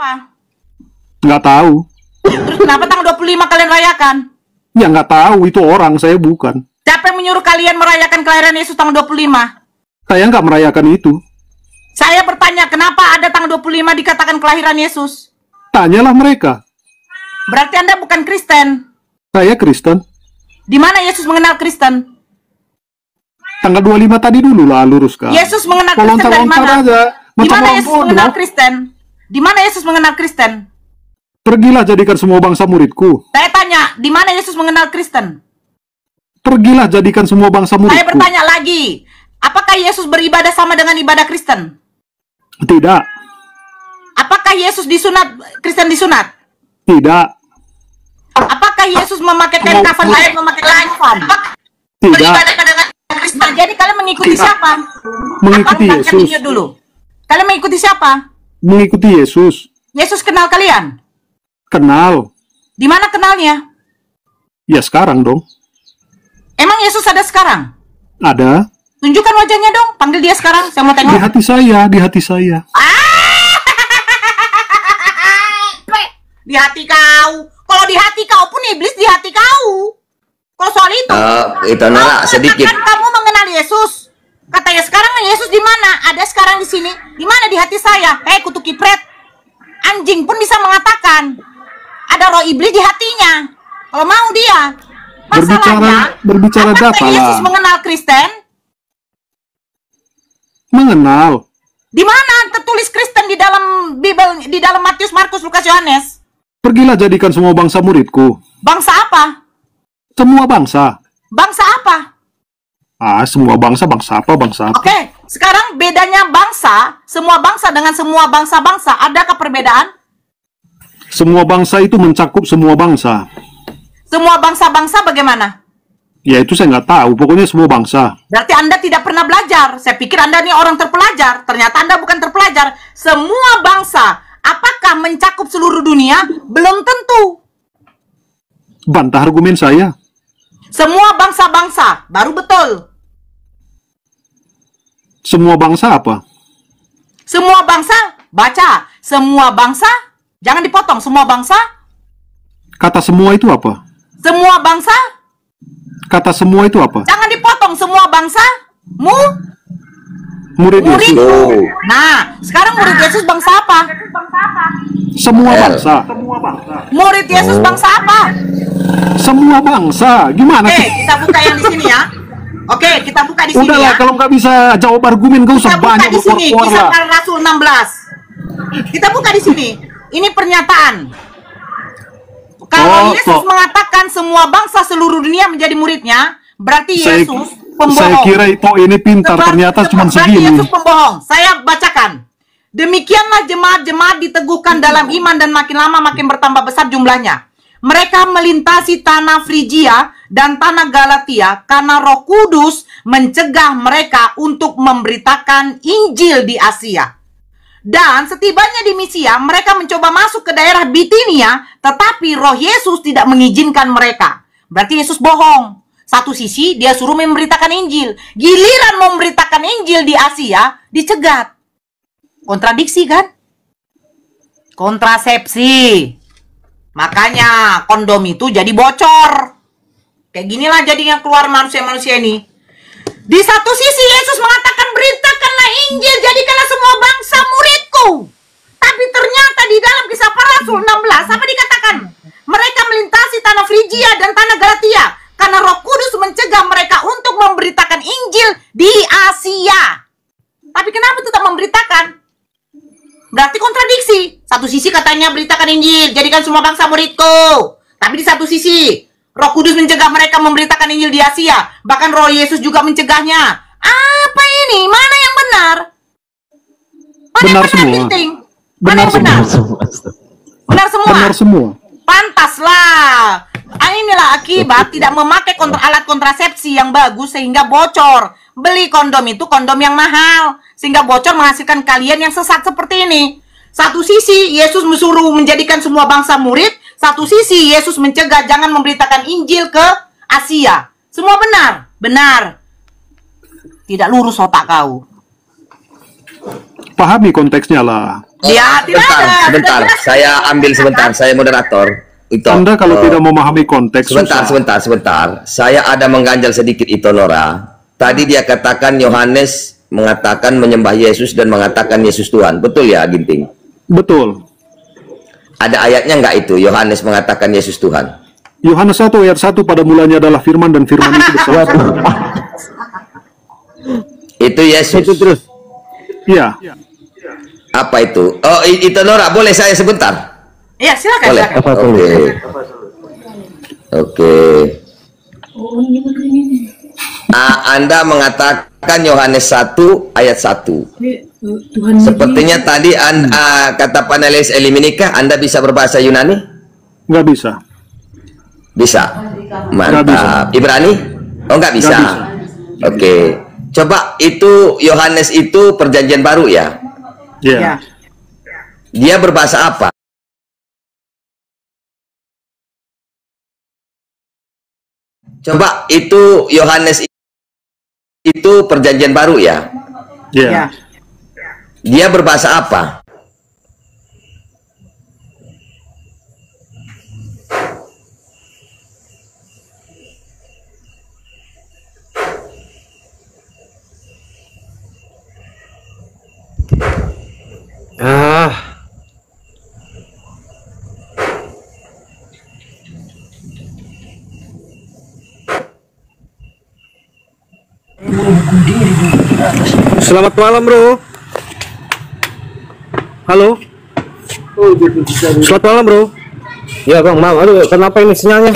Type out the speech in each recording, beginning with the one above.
Apa? Nggak tahu. Terus kenapa tanggal 25 kalian rayakan? Ya nggak tahu, itu orang, saya bukan. Siapa yang menyuruh kalian merayakan kelahiran Yesus tanggal 25? Saya nggak merayakan itu. Saya bertanya, kenapa ada tanggal 25 dikatakan kelahiran Yesus? Tanyalah mereka. Berarti Anda bukan Kristen. Saya Kristen. Di mana Yesus mengenal Kristen? Tanggal 25 tadi dulu lah, luruskan. Yesus mengenal Kristen dari mana? Aja. Di mana Macam Yesus mengenal Kristen? Di mana Yesus mengenal Kristen? Pergilah jadikan semua bangsa muridku. Saya tanya, di mana Yesus mengenal Kristen? Pergilah jadikan semua bangsa muridku. Saya bertanya lagi, apakah Yesus beribadah sama dengan ibadah Kristen? Tidak. Apakah Yesus disunat, Kristen disunat? Tidak. Apakah Yesus memakai kain kafan, lain memakai kain kafan? Tidak. Nah, jadi kalian mengikuti siapa? Mengikuti Yesus. Dulu. Kalian mengikuti siapa? Mengikuti Yesus. Yesus kenal kalian? Kenal. Di mana kenalnya? Ya sekarang dong. Emang Yesus ada sekarang? Ada. Tunjukkan wajahnya dong. Panggil dia sekarang. Saya mau tengok. Di hati saya, di hati saya. Di hati kau. Kalau di hati kau pun iblis di hati kau. Kalau soal itu. Itu Nora sedikit. Kamu mengenal Yesus. Katanya sekarang Yesus di mana? Ada sekarang di sini. Di mana? Di hati saya. Kutu kipret. Anjing pun bisa mengatakan ada roh iblis di hatinya. Kalau mau dia. Masalahnya, berbicara data lah. Yesus mengenal Kristen? Mengenal. Di mana tertulis Kristen di dalam Bible, di dalam Matius, Markus, Lukas, Yohanes? Pergilah jadikan semua bangsa muridku. Bangsa apa? Semua bangsa. Bangsa apa? Semua bangsa, bangsa apa, bangsa apa? Oke, sekarang bedanya bangsa, semua bangsa dengan semua bangsa-bangsa, adakah perbedaan? Semua bangsa itu mencakup semua bangsa. Semua bangsa-bangsa bagaimana? Ya itu saya nggak tahu, pokoknya semua bangsa. Berarti Anda tidak pernah belajar. Saya pikir Anda ini orang terpelajar. Ternyata Anda bukan terpelajar. Semua bangsa, apakah mencakup seluruh dunia? Belum tentu. Bantah argumen saya. Semua bangsa-bangsa, baru betul. Semua bangsa apa? Semua bangsa, baca. Semua bangsa, jangan dipotong. Semua bangsa. Kata semua itu apa? Semua bangsa. Kata semua itu apa? Jangan dipotong. Semua bangsa. Murid Yesus. Nah, sekarang murid Yesus bangsa apa? Semua bangsa. Murid Yesus bangsa apa? Semua bangsa. Gimana Oke, sih? kita buka yang di sini ya. Oke, kita buka di sini. Udahlah, ya. kalau nggak bisa jawab argumen, gak usah Kita buka banyak di sini. berkuar-kuar Kisah lah. Para Rasul 16. Kita buka di sini. Ini pernyataan. Kalau Yesus mengatakan semua bangsa seluruh dunia menjadi muridnya, berarti Yesus pembohong. Saya kira itu ini pintar, ternyata cuma segini. Yesus pembohong. Saya bacakan. Demikianlah jemaat-jemaat diteguhkan dalam iman dan makin lama makin bertambah besar jumlahnya. Mereka melintasi tanah Frigia dan tanah Galatia karena Roh Kudus mencegah mereka untuk memberitakan Injil di Asia. Dan setibanya di Misia, mereka mencoba masuk ke daerah Bitinia, tetapi Roh Yesus tidak mengizinkan mereka. Berarti Yesus bohong. Satu sisi dia suruh memberitakan Injil, giliran memberitakan Injil di Asia dicegat. Kontradiksi kan? Kontrasepsi. Makanya kondom itu jadi bocor. Kayak ginilah jadinya keluar manusia-manusia ini. Di satu sisi Yesus mengatakan beritakanlah Injil, jadikanlah semua bangsa muridku. Tapi ternyata di dalam Kisah Para Rasul 16 apa dikatakan? Mereka melintasi tanah Frigia dan tanah Galatia karena Roh Kudus mencegah mereka untuk memberitakan Injil di Asia. Tapi kenapa tetap memberitakan? Berarti kontradiksi. Satu sisi katanya beritakan Injil, jadikan semua bangsa muridku. Tapi di satu sisi Roh Kudus mencegah mereka memberitakan Injil di Asia. Bahkan Roh Yesus juga mencegahnya. Apa ini? Mana yang benar? Mana Benar yang semua. Binting? Mana Benar yang benar? semua. Benar semua. Benar semua. Pantaslah. Inilah akibat tidak memakai alat kontrasepsi yang bagus sehingga bocor. Beli kondom itu kondom yang mahal sehingga bocor menghasilkan kalian yang sesat seperti ini. Satu sisi Yesus menyuruh menjadikan semua bangsa murid, satu sisi Yesus mencegah jangan memberitakan Injil ke Asia. Semua benar, benar. Tidak lurus otak kau. pahami konteksnya lah. Ya, tidak Sebentar, ada. sebentar. Sudah jelas. Saya ambil sebentar. Saya moderator. Itu. Anda kalau tidak memahami konteks, Sebentar, susah. sebentar. Saya ada mengganjal sedikit itu, Nora. Tadi dia katakan Yohanes mengatakan menyembah Yesus dan mengatakan Yesus Tuhan. Betul ya, Ginting? Betul. Ada ayatnya nggak itu? Yohanes mengatakan Yesus Tuhan. Yohanes 1 ayat 1, pada mulanya adalah firman dan firman itu bersama Tuhan. Itu Yesus. Itu terus. Iya. Apa itu? Oh, itu Nora. Boleh saya sebentar? Iya, silakan, Boleh. silakan. Apa Oke. Oke. Anda mengatakan Yohanes 1 ayat 1. Sepertinya tadi kata panelis Eliminika, Anda bisa berbahasa Yunani? Nggak bisa. Bisa. Nggak bisa. Mantap. Ibrani? Oh, nggak bisa. Nggak bisa. Oke. Coba itu Yohanes itu perjanjian baru ya? Iya. Ya. Dia berbahasa apa? Coba itu Yohanes itu perjanjian baru ya? Iya. Ya. Dia berbahasa apa? Ah, selamat malam, bro. Halo. Selamat malam, bro. Ya, bang, maaf. Aduh, kenapa ini sinyalnya?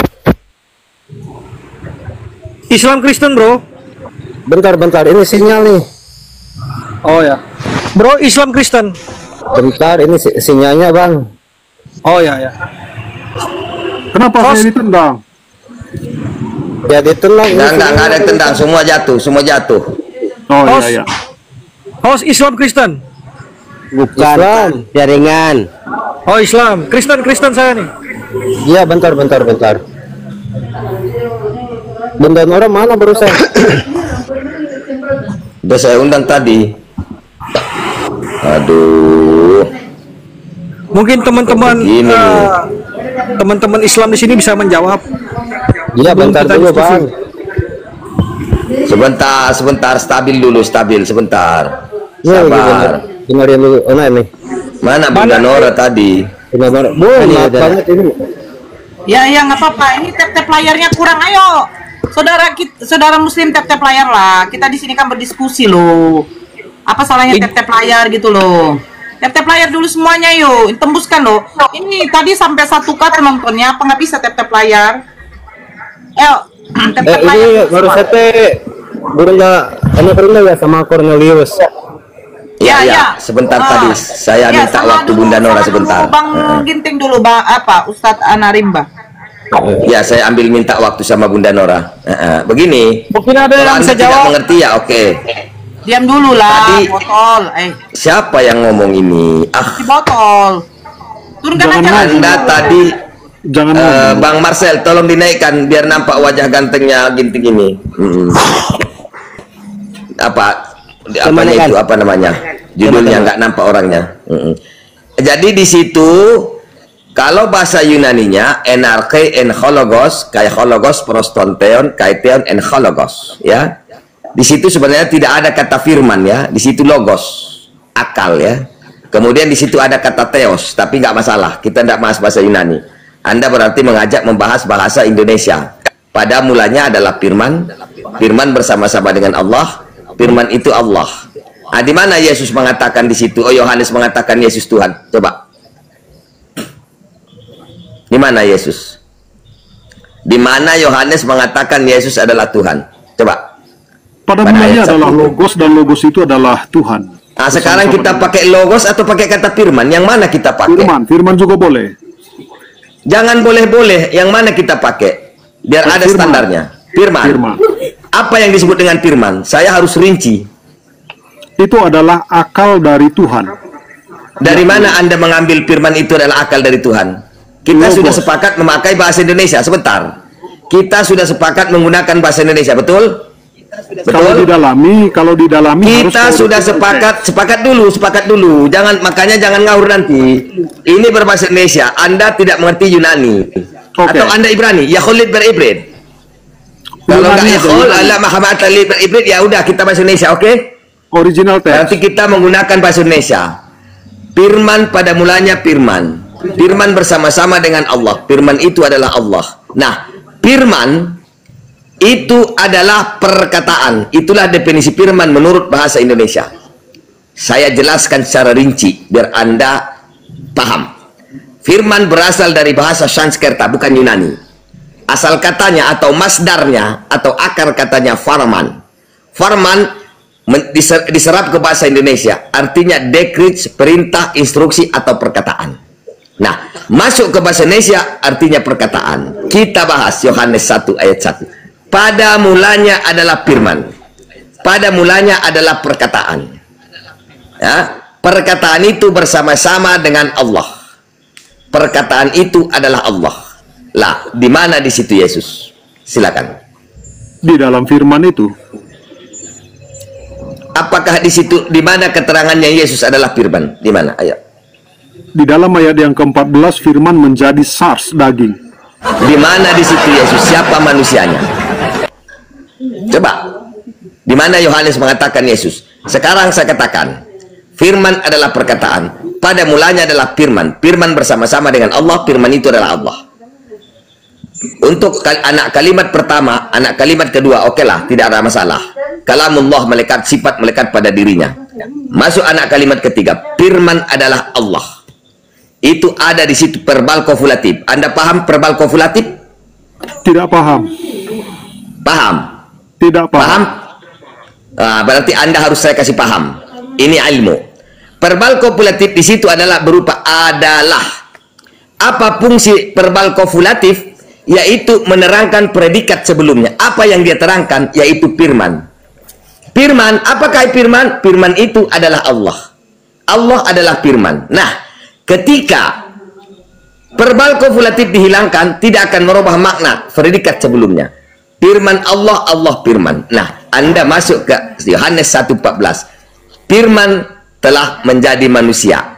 Islam Kristen, bro. Bentar, ini sinyal nih. Oh ya. Bro, Islam Kristen. Bentar, ini sinyalnya, bang. Oh ya. Kenapa saya ditendang? Ya, ditendang. Enggak ada yang tendang, semua jatuh. Oh Host. iya. Host Islam Kristen. Bukan Islam. jaringan. Oh, Islam. Kristen saya nih. Iya, bentar. Bunda Nora mana barusan? Udah saya undang tadi. Aduh. Mungkin teman-teman Begini nih. teman-teman Islam di sini bisa menjawab. Iya, bentar Kita dulu, diskusi. Bang. Sebentar, stabil dulu, sebentar. Iya, Sabar. dengerin dulu. Oh, nah, ini. Mana Bunda Nora tadi? Bunda Nora. Boy, Ini maaf ada. banget ini. Ya, nggak apa-apa. Ini tap-tap layarnya kurang. Ayo, saudara Muslim tap-tap layar lah. Kita di sini kan berdiskusi loh. Apa salahnya tap-tap layar gitu loh? Tap-tap layar dulu semuanya yuk. Tembuskan loh. Ini tadi sampai 1K penontonnya. Apa nggak bisa tap-tap layar? Ayo, tap-tap layar. Ini dulu baru semua. sete Bunda pernah ya sama Cornelius. Ya, sebentar tadi saya minta sama waktu dulu, Bunda Nora sama sebentar. dulu Bang Ginting dulu, Bang Ustadz Anarimba. Ya, saya ambil minta waktu sama Bunda Nora. Begini. Mungkin ada Kalau yang Anda bisa tidak jawab. mengerti ya, oke. Diam dulu lah, Tadi- botol. Siapa yang ngomong ini? Si botol. Turunkan Jangan aja. ngomong. Anda tadi Jangan ngomong. Bang Marcel, tolong dinaikkan biar nampak wajah gantengnya Ginting ini. Apanya itu? Apa namanya? Judulnya nggak nampak orangnya. Jadi di situ kalau bahasa Yunaninya NRK en hologos, kayak hologos prostonteon, kaiteon en hologos, ya. Di situ sebenarnya tidak ada kata firman ya, di situ logos, akal ya. Kemudian di situ ada kata theos, tapi nggak masalah, kita tidak bahas bahasa Yunani. Anda berarti mengajak membahas bahasa Indonesia. Pada mulanya adalah firman, firman bersama-sama dengan Allah, firman itu Allah. Nah, di mana Yesus mengatakan di situ? Oh, Yohanes mengatakan Yesus Tuhan. Coba. Di mana Yesus? Di mana Yohanes mengatakan Yesus adalah Tuhan? Coba. Pada pada mulanya ayat adalah 1. logos dan logos itu adalah Tuhan. Nah, sekarang kita pakai logos atau pakai kata firman? Yang mana kita pakai? Firman juga boleh. Jangan boleh-boleh. Yang mana kita pakai? Biar ada Firman. standarnya. Firman. Firman. Apa yang disebut dengan firman? Saya harus rinci. Itu adalah akal dari Tuhan. Dari mana Anda mengambil firman itu adalah akal dari Tuhan? Kita Logos. sudah sepakat memakai bahasa Indonesia. Sebentar. Kita sudah sepakat menggunakan bahasa Indonesia, betul? Kalau didalami kita harus sudah sepakat dulu. Makanya jangan ngawur nanti. Ini berbahasa Indonesia. Anda tidak mengerti Yunani. Atau Anda Ibrani, ya Khalid beribrid. Kalau nggak ya Khalid, Allah Muhammad Ali beribrid, ya udah kita bahasa Indonesia, oke? Original text. Nanti kita menggunakan bahasa Indonesia. Firman pada mulanya firman. Firman bersama-sama dengan Allah. Firman itu adalah Allah. Nah, firman itu adalah perkataan. Itulah definisi firman menurut bahasa Indonesia. Saya jelaskan secara rinci biar Anda paham. Firman berasal dari bahasa Sanskerta, bukan Yunani. Asal katanya atau masdarnya atau akar katanya farman. Farman diserap ke bahasa Indonesia, artinya decree, perintah, instruksi atau perkataan. Nah, masuk ke bahasa Indonesia artinya perkataan. Kita bahas Yohanes 1 ayat 1. Pada mulanya adalah firman. Pada mulanya adalah perkataan. Ya, perkataan itu bersama-sama dengan Allah. Perkataan itu adalah Allah. Lah, di mana di situ Yesus? Silakan. Di dalam firman itu. Apakah di situ, di mana keterangannya Yesus adalah firman? Di mana? Ayo. Di dalam ayat yang ke-14 firman menjadi SARS daging. Di mana di situ Yesus? Siapa manusianya? Coba. Di mana Yohanes mengatakan Yesus? Sekarang saya katakan, firman adalah perkataan. Pada mulanya adalah firman. Firman bersama-sama dengan Allah. Firman itu adalah Allah. Untuk anak kalimat pertama, anak kalimat kedua, oke lah, tidak ada masalah. Kalamullah, melekat, sifat melekat pada dirinya. Masuk anak kalimat ketiga, firman adalah Allah. Itu ada di situ verbal kovulatif. Anda paham verbal kovulatif? Tidak paham. Paham? Tidak paham. Paham? Nah, berarti Anda harus saya kasih paham. Ini ilmu. Verbal kovulatif di situ adalah berupa adalah. Apa fungsi verbal kovulatif? Yaitu menerangkan predikat sebelumnya. Apa yang dia terangkan? Yaitu firman. Firman, apakah firman? Firman itu adalah Allah. Allah adalah firman. Nah, ketika verbal kovulatif dihilangkan, tidak akan merubah makna predikat sebelumnya. Firman Allah, Allah firman. Nah, Anda masuk ke Yohanes 1:14. Firman telah menjadi manusia.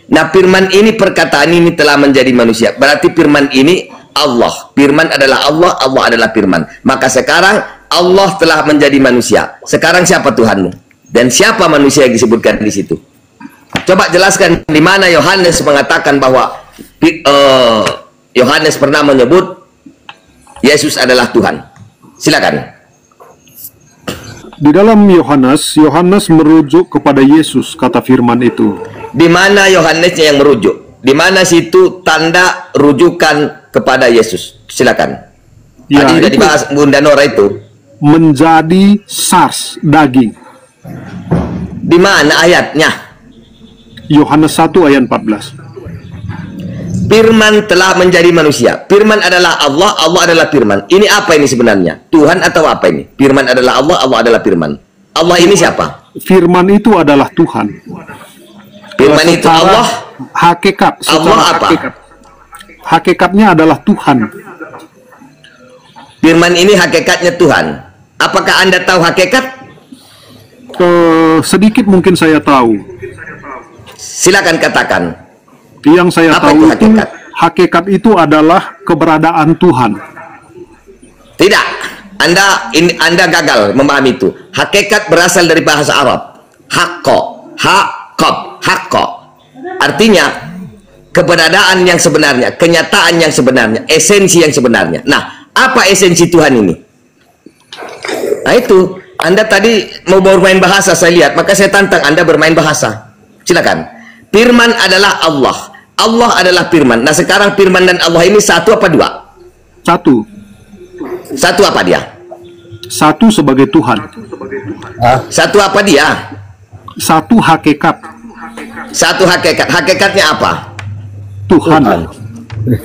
Nah, firman ini, perkataan ini telah menjadi manusia. Berarti firman ini Allah. Firman adalah Allah, Allah adalah firman. Maka sekarang Allah telah menjadi manusia. Sekarang siapa Tuhanmu? Dan siapa manusia yang disebutkan di situ? Coba jelaskan di mana Yohanes mengatakan bahwa Yohanes pernah menyebut Yesus adalah Tuhan. Silakan. Di dalam Yohanes merujuk kepada Yesus, kata firman itu. Di mana Yohanesnya yang merujuk? Di mana situ tanda rujukan kepada Yesus? Silakan. Ya, tadi sudah dibahas Bunda Nora itu. Menjadi SARS daging. Di mana ayatnya? Yohanes 1 ayat 14. Firman telah menjadi manusia. Firman adalah Allah, Allah adalah firman. Ini apa ini sebenarnya? Tuhan atau apa ini? Firman adalah Allah, Allah adalah firman. Allah ini siapa? Firman itu adalah Tuhan. Firman itu Allah. Hakikat. Allah apa? Hakikatnya adalah Tuhan. Firman ini hakikatnya Tuhan. Apakah Anda tahu hakikat? Sedikit mungkin saya tahu. Silakan katakan. Yang saya Apa tahu itu hakikat itu adalah keberadaan Tuhan. Tidak. Anda gagal memahami itu. Hakikat berasal dari bahasa Arab. Hakko, hakob, hakko. Artinya keberadaan yang sebenarnya, kenyataan yang sebenarnya, esensi yang sebenarnya. Nah, apa esensi Tuhan ini? Nah itu, Anda tadi mau bermain bahasa saya lihat, maka saya tantang Anda bermain bahasa. Silakan. Firman adalah Allah. Allah adalah firman. Nah sekarang firman dan Allah ini satu apa dua? Satu. Satu apa dia? Satu sebagai Tuhan. Satu apa dia? Satu hakikat. Satu hakikat. Hakikatnya apa? Tuhan.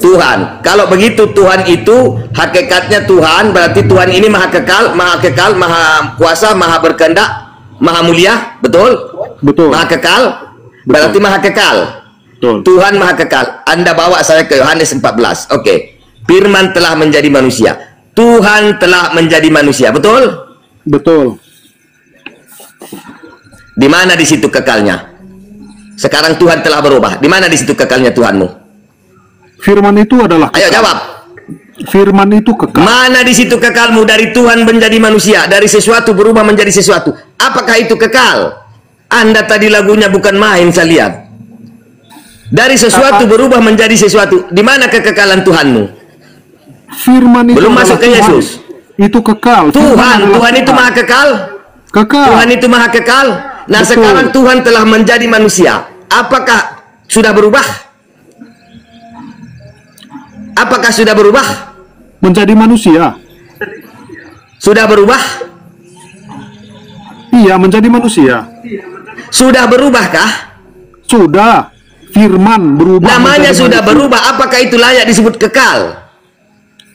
Tuhan. Kalau begitu Tuhan itu hakikatnya Tuhan, berarti Tuhan ini maha kekal, maha kuasa, maha berkehendak, maha mulia, betul? Betul. Maha kekal, berarti maha kekal. Betul. Tuhan maha kekal. Anda bawa saya ke Yohanes 14. Oke. Firman telah menjadi manusia. Tuhan telah menjadi manusia, betul? Betul. Di mana di situ kekalnya? Sekarang Tuhan telah berubah. Di mana di situ kekalnya Tuhanmu? Firman itu adalah Ayo jawab. Firman itu kekal. Mana di situ kekalmu dari Tuhan menjadi manusia, dari sesuatu berubah menjadi sesuatu? Apakah itu kekal? Anda tadi lagunya bukan main, saya lihat. Dari sesuatu berubah menjadi sesuatu. Di mana kekekalan Tuhanmu? Firman itu Belum masuk ke Tuhan. Yesus. Itu kekal. Tuhan itu maha kekal. Kekal. Tuhan itu maha kekal. Nah, Betul. sekarang Tuhan telah menjadi manusia. Apakah sudah berubah? Apakah sudah berubah? Menjadi manusia. Sudah berubah? Iya, menjadi manusia. Sudah berubahkah? Sudah. Firman berubah. Namanya menjadi sudah manusia. berubah. Apakah itu layak disebut kekal?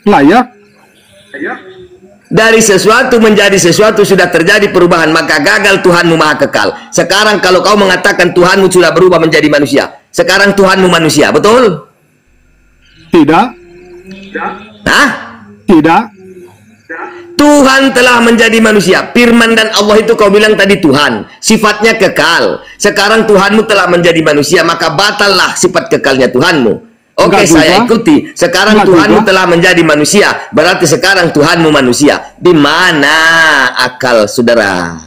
Layak. Dari sesuatu menjadi sesuatu sudah terjadi perubahan, maka gagal Tuhanmu maha kekal. Sekarang kalau kau mengatakan Tuhanmu sudah berubah menjadi manusia, sekarang Tuhanmu manusia, betul? Tidak. Hah? Tidak. Tuhan telah menjadi manusia. Firman dan Allah itu kau bilang tadi Tuhan, sifatnya kekal. Sekarang Tuhanmu telah menjadi manusia, maka batallah sifat kekalnya Tuhanmu. Oke, saya ikuti. Sekarang Tuhanmu telah menjadi manusia, berarti sekarang Tuhanmu manusia. Di mana akal saudara?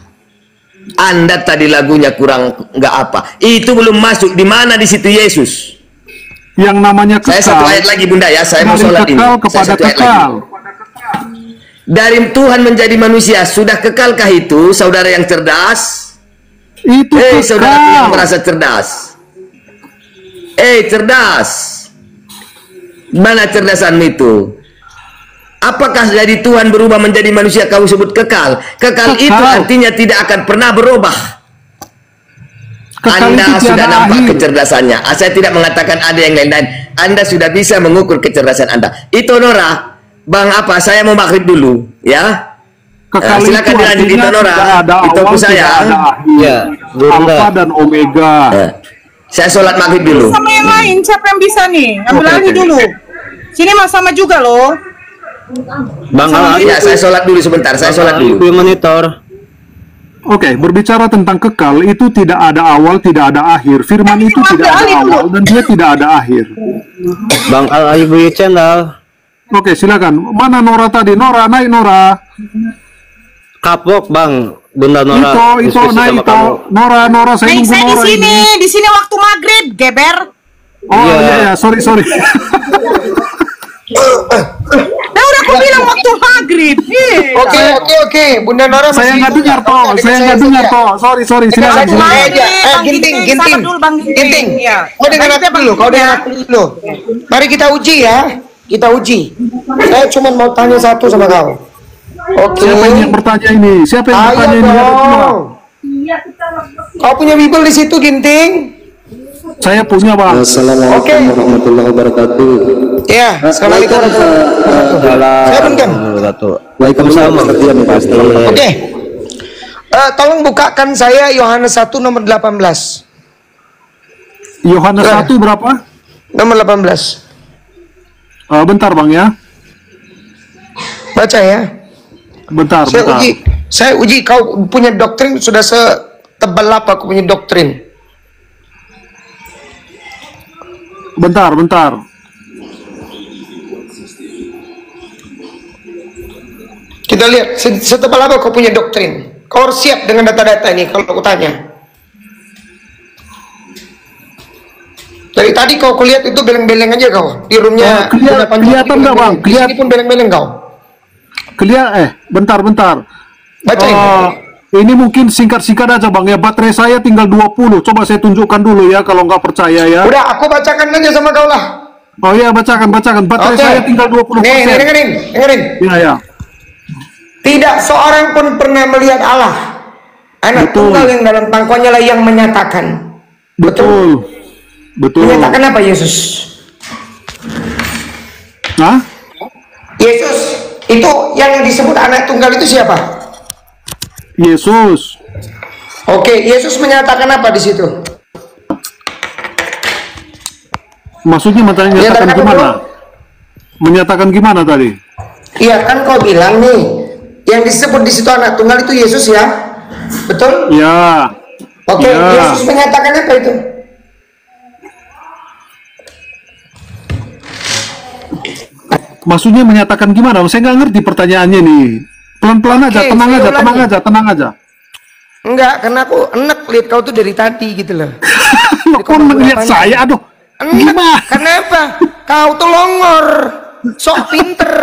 Anda tadi lagunya kurang nggak apa? Itu belum masuk. Di mana di situ Yesus? Yang namanya kekal. Saya satu ayat lagi Bunda ya. Saya mau sholat ini. Kekal Saya kepada satu ayat kekal. lagi. Dari Tuhan menjadi manusia, sudah kekalkah itu, saudara yang cerdas? Itu kekal. Saudara yang merasa cerdas. Cerdas. Mana cerdasanmu itu? Apakah dari Tuhan berubah menjadi manusia kau sebut kekal? Kekal itu artinya tidak akan pernah berubah. Kekal Anda itu sudah tiada nampak akhir. kecerdasannya. Saya tidak mengatakan ada yang lain-lain. Anda sudah bisa mengukur kecerdasan Anda. Itu Nora, Bang apa? Saya mau maghrib dulu, ya. Kekal Silakan itu dilanjut artinya itu Nora. tidak ada Itu awal, saya. tidak ada akhir. Ya, Alfa dan Omega. Saya sholat maghrib dulu. Sama yang lain, siapa yang bisa nih? Ambil Oke, alih oke. dulu. Sini mas sama juga loh. Bang Ya, saya sholat dulu sebentar. Saya sholat dulu. monitor. Oke, berbicara tentang kekal itu tidak ada awal, tidak ada akhir. Firman itu tidak ada awal dan dia tidak ada akhir. Bang Al Ibu channel. Oke, silakan. Mana Nora tadi? Nora, naik Nora. Kapok Bang, Bunda Nora. Itu diskusi naik sama itu. kamu. Nora, saya nunggu Saya di Nora sini, ini. di sini waktu maghrib, geber. Oh iya, sorry. Nah udah aku bilang waktu maghrib. Oke. Bunda Nora masih Saya nggak dengar toh, Sorry, silakan. Satu silakan. aja. Bang Ginting. sabar dulu, Bang Ginting. Iya. Kau dengar aku dulu, Mari kita uji ya. Kita uji. Saya cuma mau tanya satu sama kau. Oke. Siapa yang bertanya ini? Siapa yang bertanya Ayo ini? Ada dua. dong. Kau punya Bible di situ, Ginting? Saya punya, Bang. Oke. warahmatullahi wabarakatuh. Ya, assalamualaikum. Saya bungkam. Waalaikumsalam pasti. Oke. Tolong bukakan saya Yohanes 1 nomor 18. Yohanes 1 berapa? Nomor 18. Bentar, Bang ya. Baca ya. Bentar. Saya uji kau punya doktrin sudah setebal apa aku punya doktrin. Bentar. Kita lihat setebal apa kau punya doktrin. Kau harus siap dengan data-data ini kalau aku tanya. Dari tadi kau lihat itu beleng-beleng aja kau di roomnya. Kelihatan nggak, Bang? Di sini pun beleng-beleng kau. Bentar. Bacain. Ini mungkin singkat-singkat aja, Bang ya. Baterai saya tinggal 20. Coba saya tunjukkan dulu ya kalau nggak percaya ya. Udah, aku bacakan aja sama kau lah. Oh iya, bacakan. Baterai Oke. saya tinggal 20%. Nih, dengerin. Iya. Tidak seorang pun pernah melihat Allah. Anak Betul. tunggal yang dalam pangkuannya lah yang menyatakan. Betul. Menyatakan apa Yesus? Hah? Yesus itu yang disebut anak tunggal itu siapa? Yesus. Oke, Yesus menyatakan apa di situ? Maksudnya menyatakan Menyatakan gimana? apa, Menyatakan gimana tadi? Iya kan kau bilang nih, Yang disebut di situ anak tunggal itu Yesus ya? Betul? Ya. Oke, Ya. Yesus menyatakan apa itu? Maksudnya menyatakan gimana? Saya nggak ngerti pertanyaannya nih. Pelan-pelan aja, Oke, tenang saya aja, ulangi. tenang aja, tenang aja. Enggak, karena aku enek lihat kau tuh dari tadi gitu loh. Lo kok ngeliat saya? Aduh, gimana? Kenapa? Kau tuh longor, sok pinter.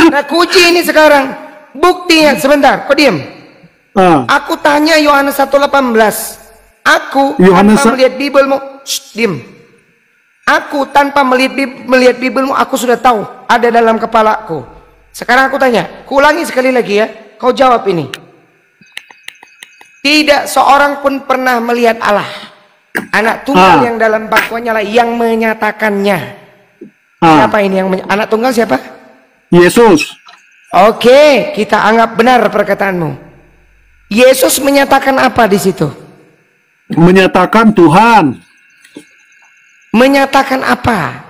Nah, kuji ini sekarang. Buktinya, sebentar, kau diem. Ah, Aku tanya Yohanes 1:18. Aku Yohanes tanpa melihat Bibelmu, diem. Aku tanpa melihat Bibelmu, aku sudah tahu ada dalam kepalaku. Sekarang aku tanya, kuulangi sekali lagi ya. Kau jawab ini. Tidak seorang pun pernah melihat Allah. Anak tunggal yang dalam bangkuannya lah yang menyatakannya. Siapa ini yang anak tunggal siapa? Yesus. Oke, kita anggap benar perkataanmu. Yesus menyatakan apa di situ? Menyatakan Tuhan. Menyatakan apa?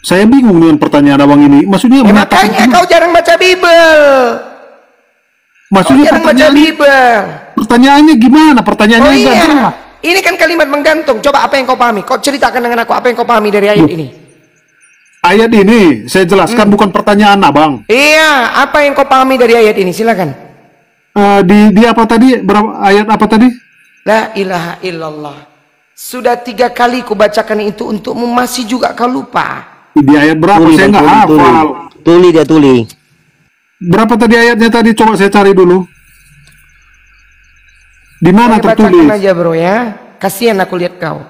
Saya bingung dengan pertanyaan abang ini. Maksudnya menyatakan Makanya kau jarang baca Bibel. Maksudnya Kau jarang baca Bibel. pertanyaannya gimana? Pertanyaannya Oh nggak iya, jelas. ini kan kalimat menggantung. Coba apa yang kau pahami? Kau ceritakan dengan aku apa yang kau pahami dari ayat ini. Ayat ini saya jelaskan bukan pertanyaan abang. Iya, apa yang kau pahami dari ayat ini? Silakan. Di apa tadi? Berapa ayat apa tadi? La ilaha illallah. Sudah 3 kali kubacakan itu untukmu, masih juga kau lupa. Di ayat berapa? Saya nggak hafal. Tuli dia tuli. Berapa tadi ayatnya tadi? Coba saya cari dulu. Di mana Saya tertulis? bacakan aja bro ya. Kasihan aku lihat kau.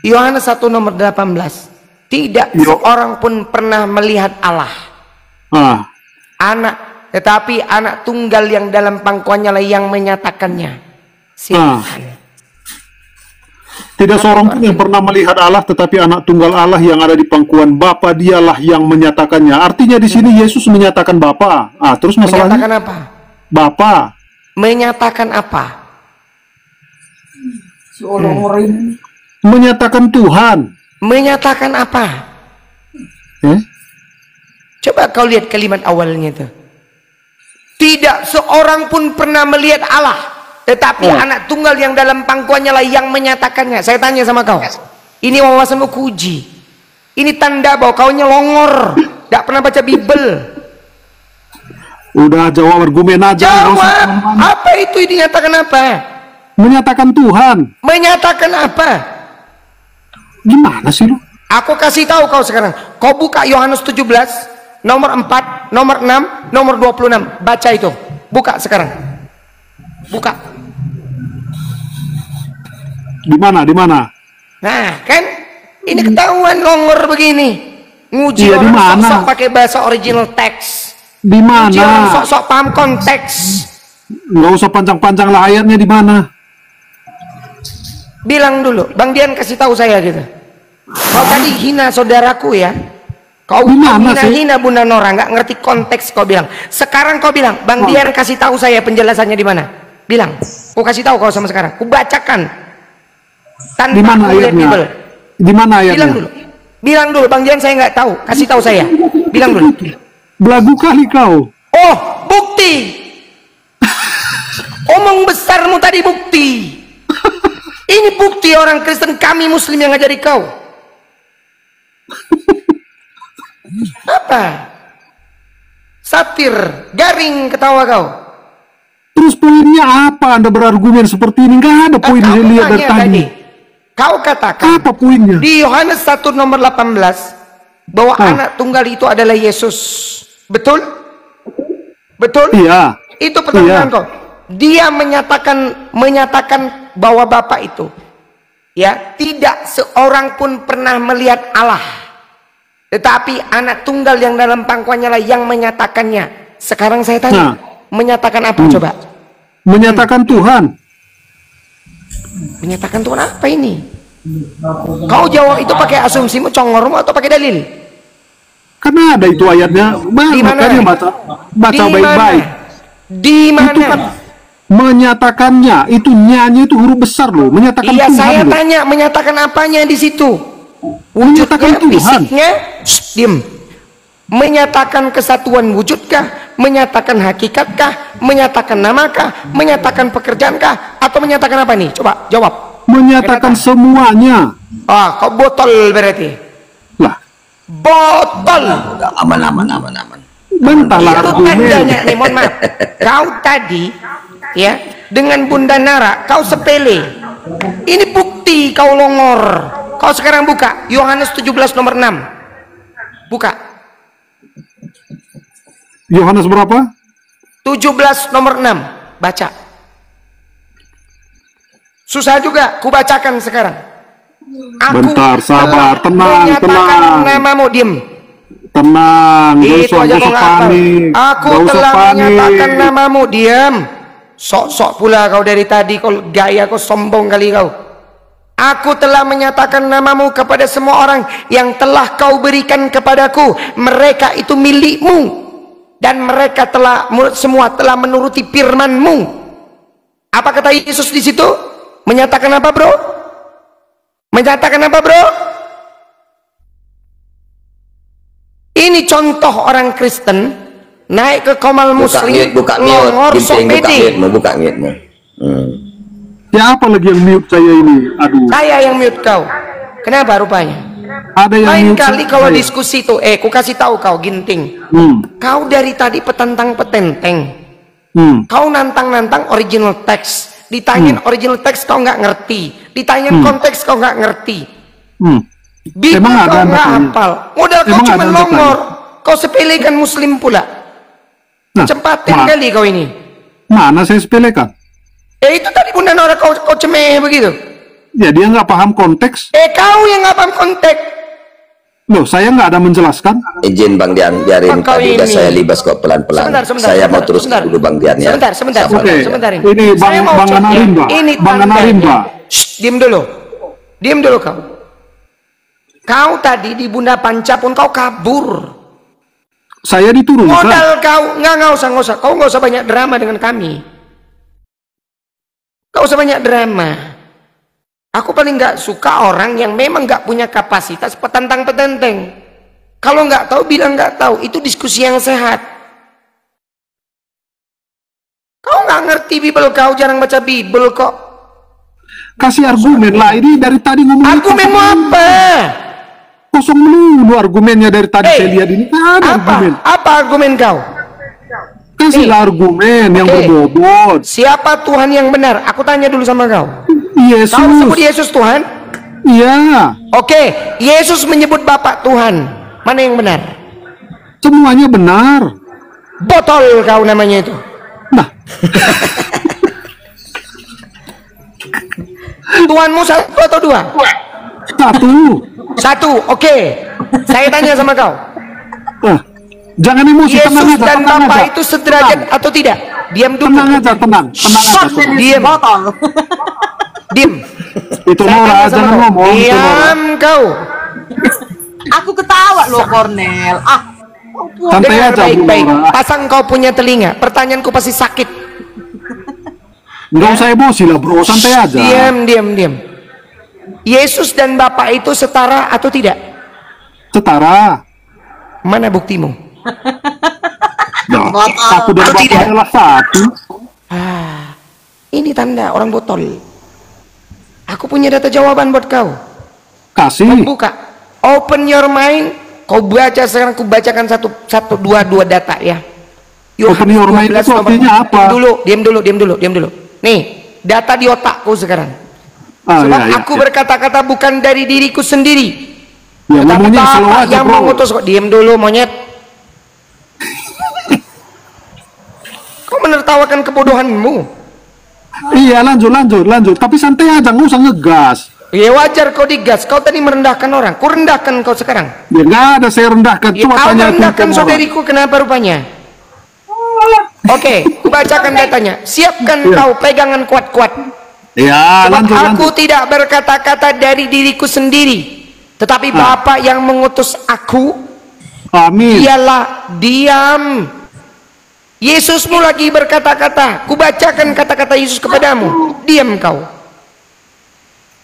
Yohanes 1 nomor 18. Tidak seorang pun pernah melihat Allah. Anak, tetapi anak tunggal yang dalam pangkuannya lah yang menyatakannya. Silakan. Tidak seorang pun yang pernah melihat Allah, tetapi anak tunggal Allah yang ada di pangkuan Bapa dialah yang menyatakannya. Artinya di sini Yesus menyatakan Bapa. Terus masalahnya? Menyatakan apa? Bapa. Menyatakan apa? Menyatakan Tuhan. Menyatakan apa? Coba kau lihat kalimat awalnya itu. Tidak seorang pun pernah melihat Allah, tetapi anak tunggal yang dalam pangkuannya lah yang menyatakannya. Saya tanya sama kau, ini wawasanmu kuji. Ini tanda bahwa kau nyelongor, tidak pernah baca Bibel. Udah jawab argumen aja. Jawab, apa itu dinyatakan apa? Menyatakan Tuhan. Menyatakan apa? Gimana sih lu? Aku kasih tahu kau sekarang. Kau buka Yohanes 17, nomor 4, nomor 6, nomor 26. Baca itu. Buka sekarang. Buka. Di mana? Di mana? Nah, kan ini ketahuan longor begini. Nguji Iya, di orang mana? sok-sok pakai bahasa original teks. Di Nguji orang mana? sok-sok paham konteks. Nggak usah panjang-panjang lah ayatnya di mana. Bilang dulu, Bang Dian kasih tahu saya gitu. Kau tadi hina saudaraku ya. Kau hina Bunda Nora, nggak ngerti konteks kau bilang. Sekarang kau bilang, Bang Dian kasih tahu saya penjelasannya di mana. Bilang, aku kasih tahu kau sama sekarang. Aku bacakan. Tanpa Di mana ayatnya? Di mana ayatnya? Bilang dulu. Bilang dulu, Bang Dian saya nggak tahu. Kasih tahu saya. Bilang dulu. Belagu kali kau. Oh, bukti. Omong besarmu tadi bukti. Ini bukti orang Kristen, kami Muslim yang ngajari kau. Apa? Satir, garing ketawa kau. Terus poinnya apa Anda berargumen seperti ini? Nggak ada poin yang lihat dari tadi. Kau katakan Apa poinnya? di Yohanes 1 nomor 18 bahwa anak tunggal itu adalah Yesus. Betul? Betul? Iya. Itu pertanyaan kau. Dia menyatakan bahwa Bapa itu ya tidak seorang pun pernah melihat Allah, tetapi anak tunggal yang dalam pangkuannya lah yang menyatakannya. Sekarang saya tanya, menyatakan apa coba? Menyatakan Tuhan. Menyatakan Tuhan apa ini? Kau jawab itu pakai asumsimu, congormu, atau pakai dalil? Karena ada itu ayatnya. Makanya baca baik-baik. Di mana? Itu kan menyatakannya, itu nyanya itu huruf besar loh. Menyatakan iya, Tuhan. saya loh. tanya menyatakan apanya di situ? Menyatakan Wujudnya, Tuhan. fisiknya, diem. Menyatakan kesatuan wujudkah? Menyatakan hakikatkah? Menyatakan namakah? Menyatakan pekerjaankah? Atau menyatakan apa nih? Coba jawab. Menyatakan semuanya. Ah, kau botol berarti. Lah, Botol. Aman. bantahlah Itu argumen. tandanya nih, mohon maaf. Kau tadi ya dengan Bunda Nara kau sepele. Ini bukti kau longor. Kau sekarang buka Yohanes 17 nomor 6. Buka. Yohanes berapa? 17 nomor 6. Baca. Susah juga, ku bacakan sekarang. Bentar, sabar, tenang, menyatakan tenang. namamu, diem. Tenang, gak Itu usah, aja gak kau usah nggak hafal. panik. Aku Gak usah telah panik. menyatakan namamu, diam. Sok-sok pula kau dari tadi, kau gaya kau sombong kali kau. Aku telah menyatakan namamu kepada semua orang yang telah kau berikan kepadaku. Mereka itu milikmu. Dan mereka semua telah menuruti firman-Mu. Apa kata Yesus di situ? Menyatakan apa, bro? Menyatakan apa, bro? Ini contoh orang Kristen naik ke Komal Muslim, buka ngongor mute, sok pede. buka mute. Ya apa lagi yang mute saya ini? Aduh, Saya yang mute kau. Kenapa rupanya? ada yang Lain mute kali saya. kalau diskusi tuh, ku kasih tahu kau Ginting. Kau dari tadi petentang petenteng. Kau nantang-nantang original text. Ditanyain original text kau nggak ngerti. Ditanyain konteks kau nggak ngerti. Bible Emang ada kau nggak yang hafal. Modal kau Emang cuma ada yang longor. Kau sepelekan Muslim pula. Nah, Cempatin kali kau ini. mana saya sepelekan? Itu tadi Bunda Nora kau cemeh begitu. Ya dia nggak paham konteks. Kau yang nggak paham konteks. Loh, saya nggak ada menjelaskan. Izin Bang Dian, biarin Kau tadi udah ini. saya libas kok pelan-pelan. Saya mau terus dulu Bang Dian ya. Sebentar. Oke, Sebentar ini. ini Saya Bang- mau Bang cek ya. Anarimba. Ini Bang tandanya. Anarimba. Shh, diam dulu. Diam dulu kau. Kau tadi di Bunda Panca pun kau kabur. Saya diturunkan. Modal kau nggak usah. Kau nggak usah banyak drama dengan kami. Kau usah banyak drama. Aku paling nggak suka orang yang memang nggak punya kapasitas petentang-petenteng. Kalau nggak tahu bilang nggak tahu. Itu diskusi yang sehat. Kau nggak ngerti Bible, kau jarang baca Bible kok. Kasih argumen lah. Ini dari tadi ngomong Argumenmu apa? kosong melulu argumennya dari tadi saya lihat ini. Nggak ada argumen. Apa argumen kau? Kasihlah argumen yang berbobot. Siapa Tuhan yang benar? Aku tanya dulu sama kau. Yesus. Kau sebut Yesus Tuhan? Iya. Oke, Yesus menyebut Bapak Tuhan. Mana yang benar? Semuanya benar. Botol kau namanya itu. Nah, Tuhanmu satu atau dua? satu. Satu, oke. Saya tanya sama kau. Nah, jangan emosi, tenang Yesus aja, dan tenang Bapa aja. itu sederajat atau tidak? Diam dulu. Tenang aja, tenang aja. Diam. Botol. Diam. Itu Saya Nora, tanya sama jangan kau. ngomong. itu Nora. Diam kau. Aku ketawa loh, Cornel. Santai Dengar aja, Bu baik-baik. Nora. Pasang kau punya telinga. Pertanyaanku pasti sakit. Nggak usah emosi lah, bro. Santai aja. Diam. Yesus dan Bapa itu setara atau tidak? Setara. Mana buktimu? Nah, satu dan Atau Bapa tidak? adalah satu. Ini tanda orang botol. Aku punya data jawaban buat kau. Kasih. Buka. Open your mind. Kau baca sekarang. Aku bacakan dua data ya. Open your mind 12 itu nomor- artinya apa? Diam dulu. Nih, data di otakku sekarang. Ah, Sebab ya, aku ya. berkata-kata bukan dari diriku sendiri. Ya, Tetapi ngomongnya slow Bapak aja, yang bro. mengutus kok. Diam dulu, monyet. Kau menertawakan kebodohanmu. Iya, lanjut. Tapi santai aja, nggak usah ngegas. Ya wajar kau digas. Kau tadi merendahkan orang. Ku rendahkan kau sekarang. Ya nggak ada saya rendahkan. Ya, Coba kau tanya merendahkan Nora. saudariku. Kenapa rupanya? Oke, ku bacakan datanya. Siapkan Iya. kau pegangan kuat-kuat. Ya, Sebab lanjut. aku tidak berkata-kata dari diriku sendiri. Tetapi Bapa yang mengutus aku, Amin. ialah diam. Yesusmu lagi berkata-kata. Ku bacakan kata-kata Yesus kepadamu. Diam kau.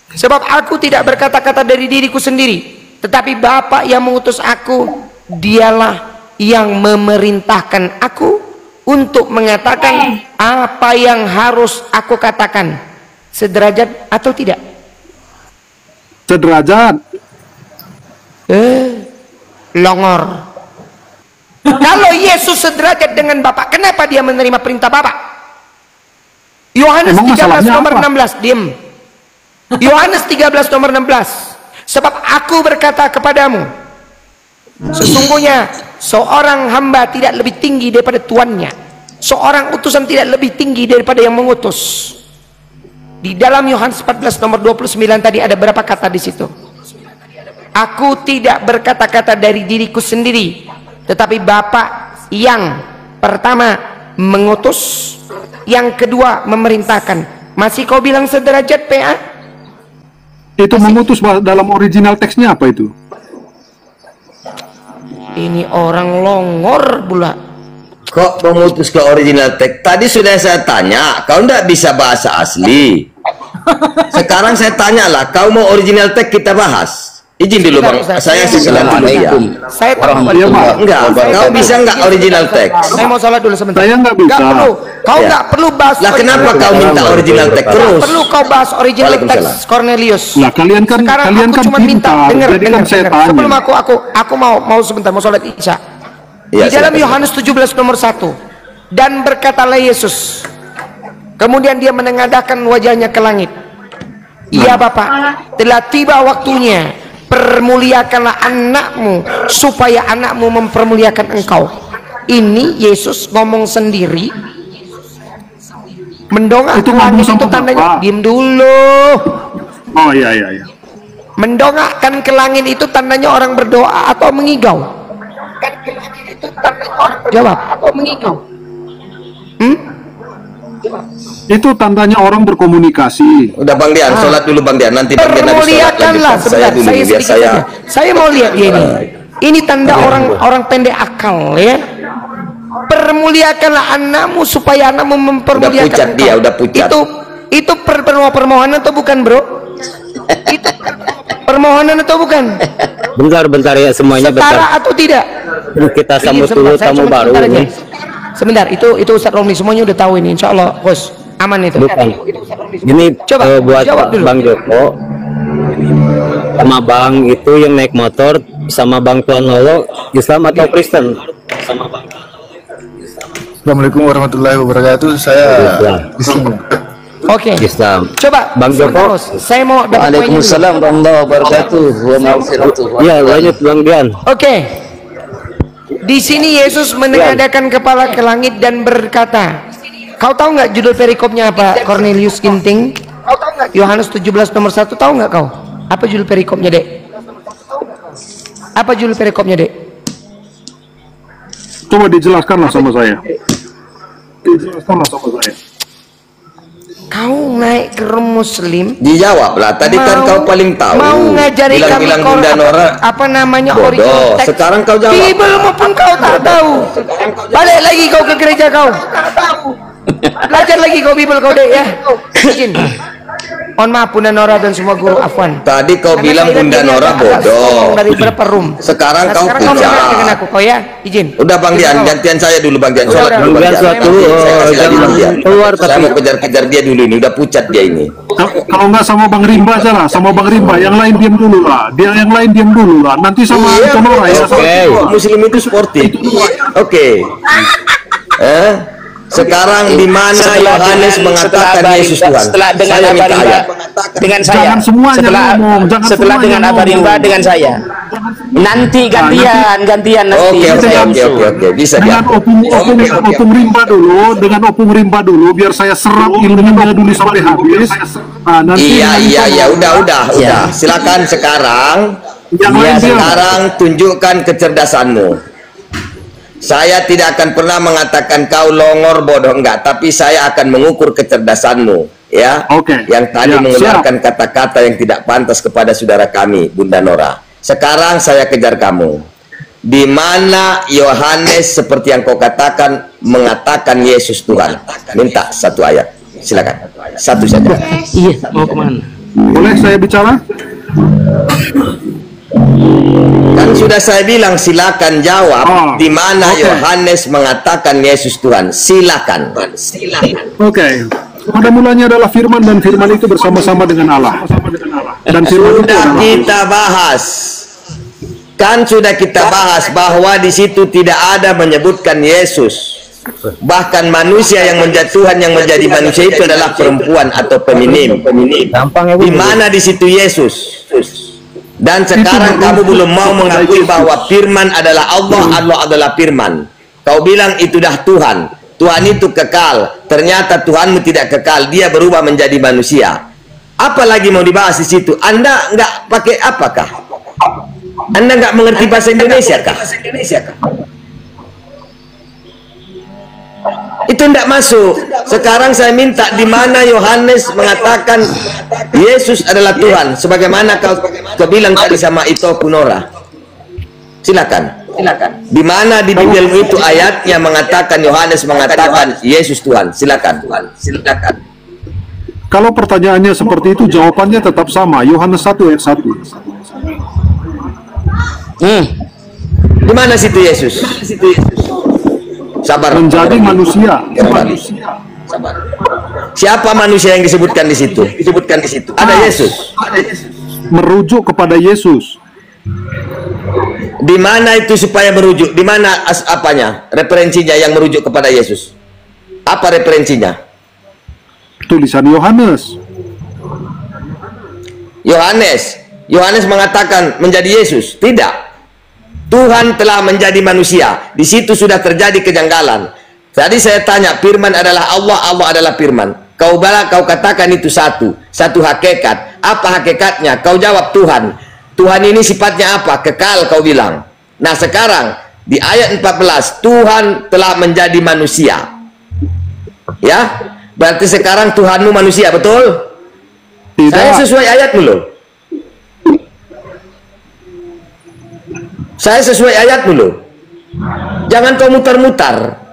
Sebab aku tidak berkata-kata dari diriku sendiri. Tetapi Bapa yang mengutus aku, dialah yang memerintahkan aku untuk mengatakan apa yang harus aku katakan. Sederajat atau tidak? Sederajat. Longor. Kalau Yesus sederajat dengan Bapa, kenapa dia menerima perintah Bapa? Yohanes 13 nomor 16, diam. Yohanes 13 nomor 16. Sebab aku berkata kepadamu, sesungguhnya seorang hamba tidak lebih tinggi daripada tuannya, seorang utusan tidak lebih tinggi daripada yang mengutus. Di dalam Yohanes 14 nomor 29 tadi ada berapa kata di situ? Aku tidak berkata-kata dari diriku sendiri, tetapi Bapa yang pertama mengutus, yang kedua memerintahkan. Masih kau bilang sederajat, PA? Itu mengutus dalam original teksnya apa itu? Ini orang longor pula. Kok memutus ke original teks? Tadi sudah saya tanya, kau tidak bisa bahasa asli. Sekarang saya tanyalah, kau mau original teks kita bahas? Izin dulu bang, saya silakan dulu ya. Saya tahu enggak, kau bisa enggak original teks? Saya mau salat dulu sebentar. Saya enggak bisa. Enggak perlu. Kau enggak perlu bahas. Lah kenapa kau minta original teks terus? Perlu kau bahas original teks Cornelius. Nah, kalian kan cuma minta dengar. saya tanya. Sebelum aku mau sebentar mau salat Isya. Di dalam Yohanes 17 nomor 1, dan berkatalah Yesus, kemudian dia menengadahkan wajahnya ke langit. Iya Bapak, telah tiba waktunya, permuliakanlah anakmu supaya anakmu mempermuliakan engkau. Ini Yesus ngomong sendiri, mendongak itu ke langit itu tandanya. Diam dulu. Oh iya. Mendongakkan ke langit itu tandanya orang berdoa atau mengigau? Jawab. Atau mengigau? Itu tandanya orang berkomunikasi. Udah Bang Dian, sholat dulu Bang Dian. Nanti Bang Dian permuliakanlah sebentar. Saya mau lihat ini. Ini tanda orang pendek akal ya. Permuliakanlah anakmu supaya anakmu mempermuliakan engkau. Udah pucat. Itu permohonan atau bukan, Bro? Itu permohonan atau bukan? Bentar ya semuanya. Setara atau tidak? Kita sambut dulu tamu baru ini. Sebentar, itu Ustaz Romli semuanya udah tahu ini, insya Allah bos aman itu. Bukan. Ini coba buat Bang Joko sama Bang itu yang naik motor sama Bang Tuan Lolo, Islam atau Kristen? Assalamualaikum warahmatullahi wabarakatuh. Saya Islam. Oke. Islam. Coba Bang Joko. Saya mau. Waalaikumsalam warahmatullahi wabarakatuh. Ya lanjut Bang Dian. Oke. Di sini Yesus menengadahkan kepala ke langit dan berkata, kau tahu nggak judul perikopnya apa, Cornelius Ginting? Yohanes 17 nomor 1, tahu nggak kau? Apa judul perikopnya, Dek? Apa judul perikopnya, Dek? Coba dijelaskanlah sama saya. Kau naik ke room Muslim, dijawab lah. Tadi kan kau paling tahu. Mau ngajari kami Bunda Nora apa namanya bodoh. Original text. Sekarang kau jawab. Bible maupun kau tak tahu. Balik lagi kau ke gereja kau. Belajar lagi kau Bible kau dek ya. Izin. Mohon maaf Bunda Nora dan semua guru Afwan. Tadi kau bilang Bunda Nora bodoh. Dari berapa room? Sekarang kau pucat. Dengan aku kau ya. Izin. Udah Bang Dian, gantian saya dulu Bang Dian. Sholat dulu Bang Dian. Saya mau kejar-kejar dia dulu ini. Udah pucat dia ini. Kalau nggak sama Bang Rimba aja lah, sama Bang Rimba. Yang lain diam dulu lah. Dia yang lain diam dulu lah. Nanti sama Nora ya. Muslim itu sportif. Oke. Sekarang di mana Yohanes mengatakan Yesus Tuhan? Setelah dengan Abah Rimba dengan saya. Jangan semuanya ngomong. Setelah dengan Abah Rimba dengan saya. Nanti gantian nanti. Oke. Bisa dengan opung Rimba dulu, biar saya serap ilmunya dulu sampai habis. Iya, udah. Silakan sekarang. Sekarang tunjukkan kecerdasanmu. Saya tidak akan pernah mengatakan kau longor bodoh, enggak, tapi saya akan mengukur kecerdasanmu, ya. Yang tadi mengeluarkan kata-kata yang tidak pantas kepada saudara kami, Bunda Nora. Sekarang saya kejar kamu. Di mana Yohanes seperti yang kau katakan mengatakan Yesus Tuhan? Minta satu ayat. Silakan. Satu saja. Iya, mau kemana? Boleh saya bicara? Kan sudah Karena saya bilang silakan jawab di mana Yohanes mengatakan Yesus Tuhan. Silakan. Oke. Pada mulanya adalah firman dan firman itu bersama-sama dengan Allah. Dan firman itu Sudah adalah kita bahas. Kan sudah kita bahas bahwa di situ tidak ada menyebutkan Yesus. Bahkan manusia yang menjadi Tuhan yang menjadi manusia itu adalah perempuan atau feminim. Di mana di situ Yesus? Dan sekarang kamu belum mau mengakui bahwa firman adalah Allah, Allah adalah firman. Kau bilang itu dah Tuhan. Tuhan itu kekal. Ternyata Tuhanmu tidak kekal. Dia berubah menjadi manusia. Apa lagi mau dibahas di situ? Anda nggak pakai apakah? Anda nggak mengerti bahasa Indonesia kah? Itu tidak masuk. Sekarang saya minta di mana Yohanes mengatakan Yesus adalah Tuhan, sebagaimana kau bilang tadi sama Ito Kunora. Silakan. Di mana di Bibelmu itu ayatnya mengatakan Yohanes mengatakan Yesus Tuhan? Silakan. kalau pertanyaannya seperti itu, jawabannya tetap sama. Yohanes 1 ayat 1. Di mana situ Yesus? Sabar. Menjadi manusia. Sabar. Siapa manusia yang disebutkan di situ? Ada Yesus. Merujuk kepada Yesus. Di mana itu supaya merujuk? Di mana apanya? Referensinya yang merujuk kepada Yesus. Apa referensinya? Tulisan Yohanes. Yohanes mengatakan menjadi Yesus. Tidak. Tuhan telah menjadi manusia. Di situ sudah terjadi kejanggalan. Tadi saya tanya, firman adalah Allah, Allah adalah firman. Kau katakan itu satu hakikat. Apa hakikatnya? Kau jawab Tuhan. Tuhan ini sifatnya apa? Kekal, kau bilang. Nah sekarang di ayat 14, Tuhan telah menjadi manusia. Ya, berarti sekarang Tuhanmu manusia, betul? Tidak. Saya sesuai ayatmu loh. Saya sesuai ayatmu loh. Jangan kau mutar-mutar.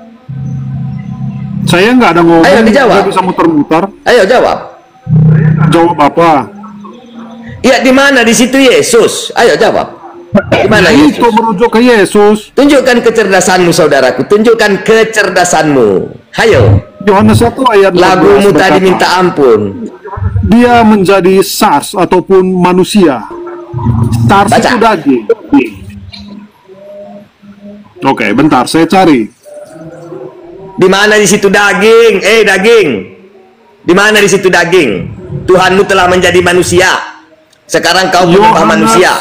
Saya nggak ada ngomong. Ayo dijawab. Nggak bisa muter-muter. Ayo jawab. Jawab apa? Ya di mana di situ Yesus? Ayo jawab. Di mana Yesus? Itu merujuk ke Yesus. Tunjukkan kecerdasanmu saudaraku. Tunjukkan kecerdasanmu. Ayo. Yohanes 1 ayat 14 Lagumu tadi berkata, minta ampun. Dia menjadi SARS ataupun manusia. SARS Baca. itu daging. Oke, bentar saya cari. Di mana di situ daging? Daging. Di mana di situ daging? Tuhanmu telah menjadi manusia. Sekarang kau berubah manusia.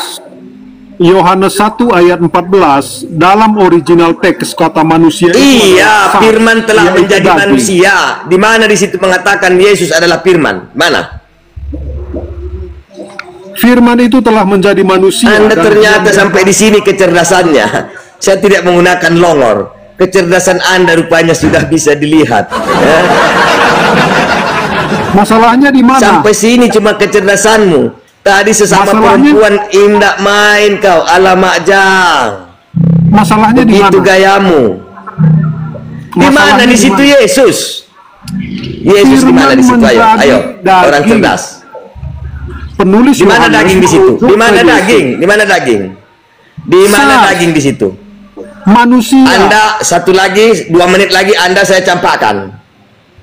Yohanes 1 ayat 14 dalam original teks kata manusia itu Iya, adalah firman telah yaitu menjadi daging. manusia. Di mana di situ mengatakan Yesus adalah firman? Mana? Firman itu telah menjadi manusia. Anda dan ternyata dia sampai di sini kecerdasannya. Saya tidak menggunakan longor. Kecerdasan Anda rupanya sudah bisa dilihat. Ya. Masalahnya di mana? Sampai sini cuma kecerdasanmu. Tadi sesama perempuan indak main kau. Alamak jang. Masalahnya di mana? Itu gayamu. Di mana di situ Yesus? Yesus di mana di situ? Ayo, orang cerdas. Penulis Di mana Yohanes daging di situ? merujuk Di mana ke Yesus. daging? Di mana daging? Di mana daging di situ? Manusia. Anda 2 menit lagi Anda saya campakkan.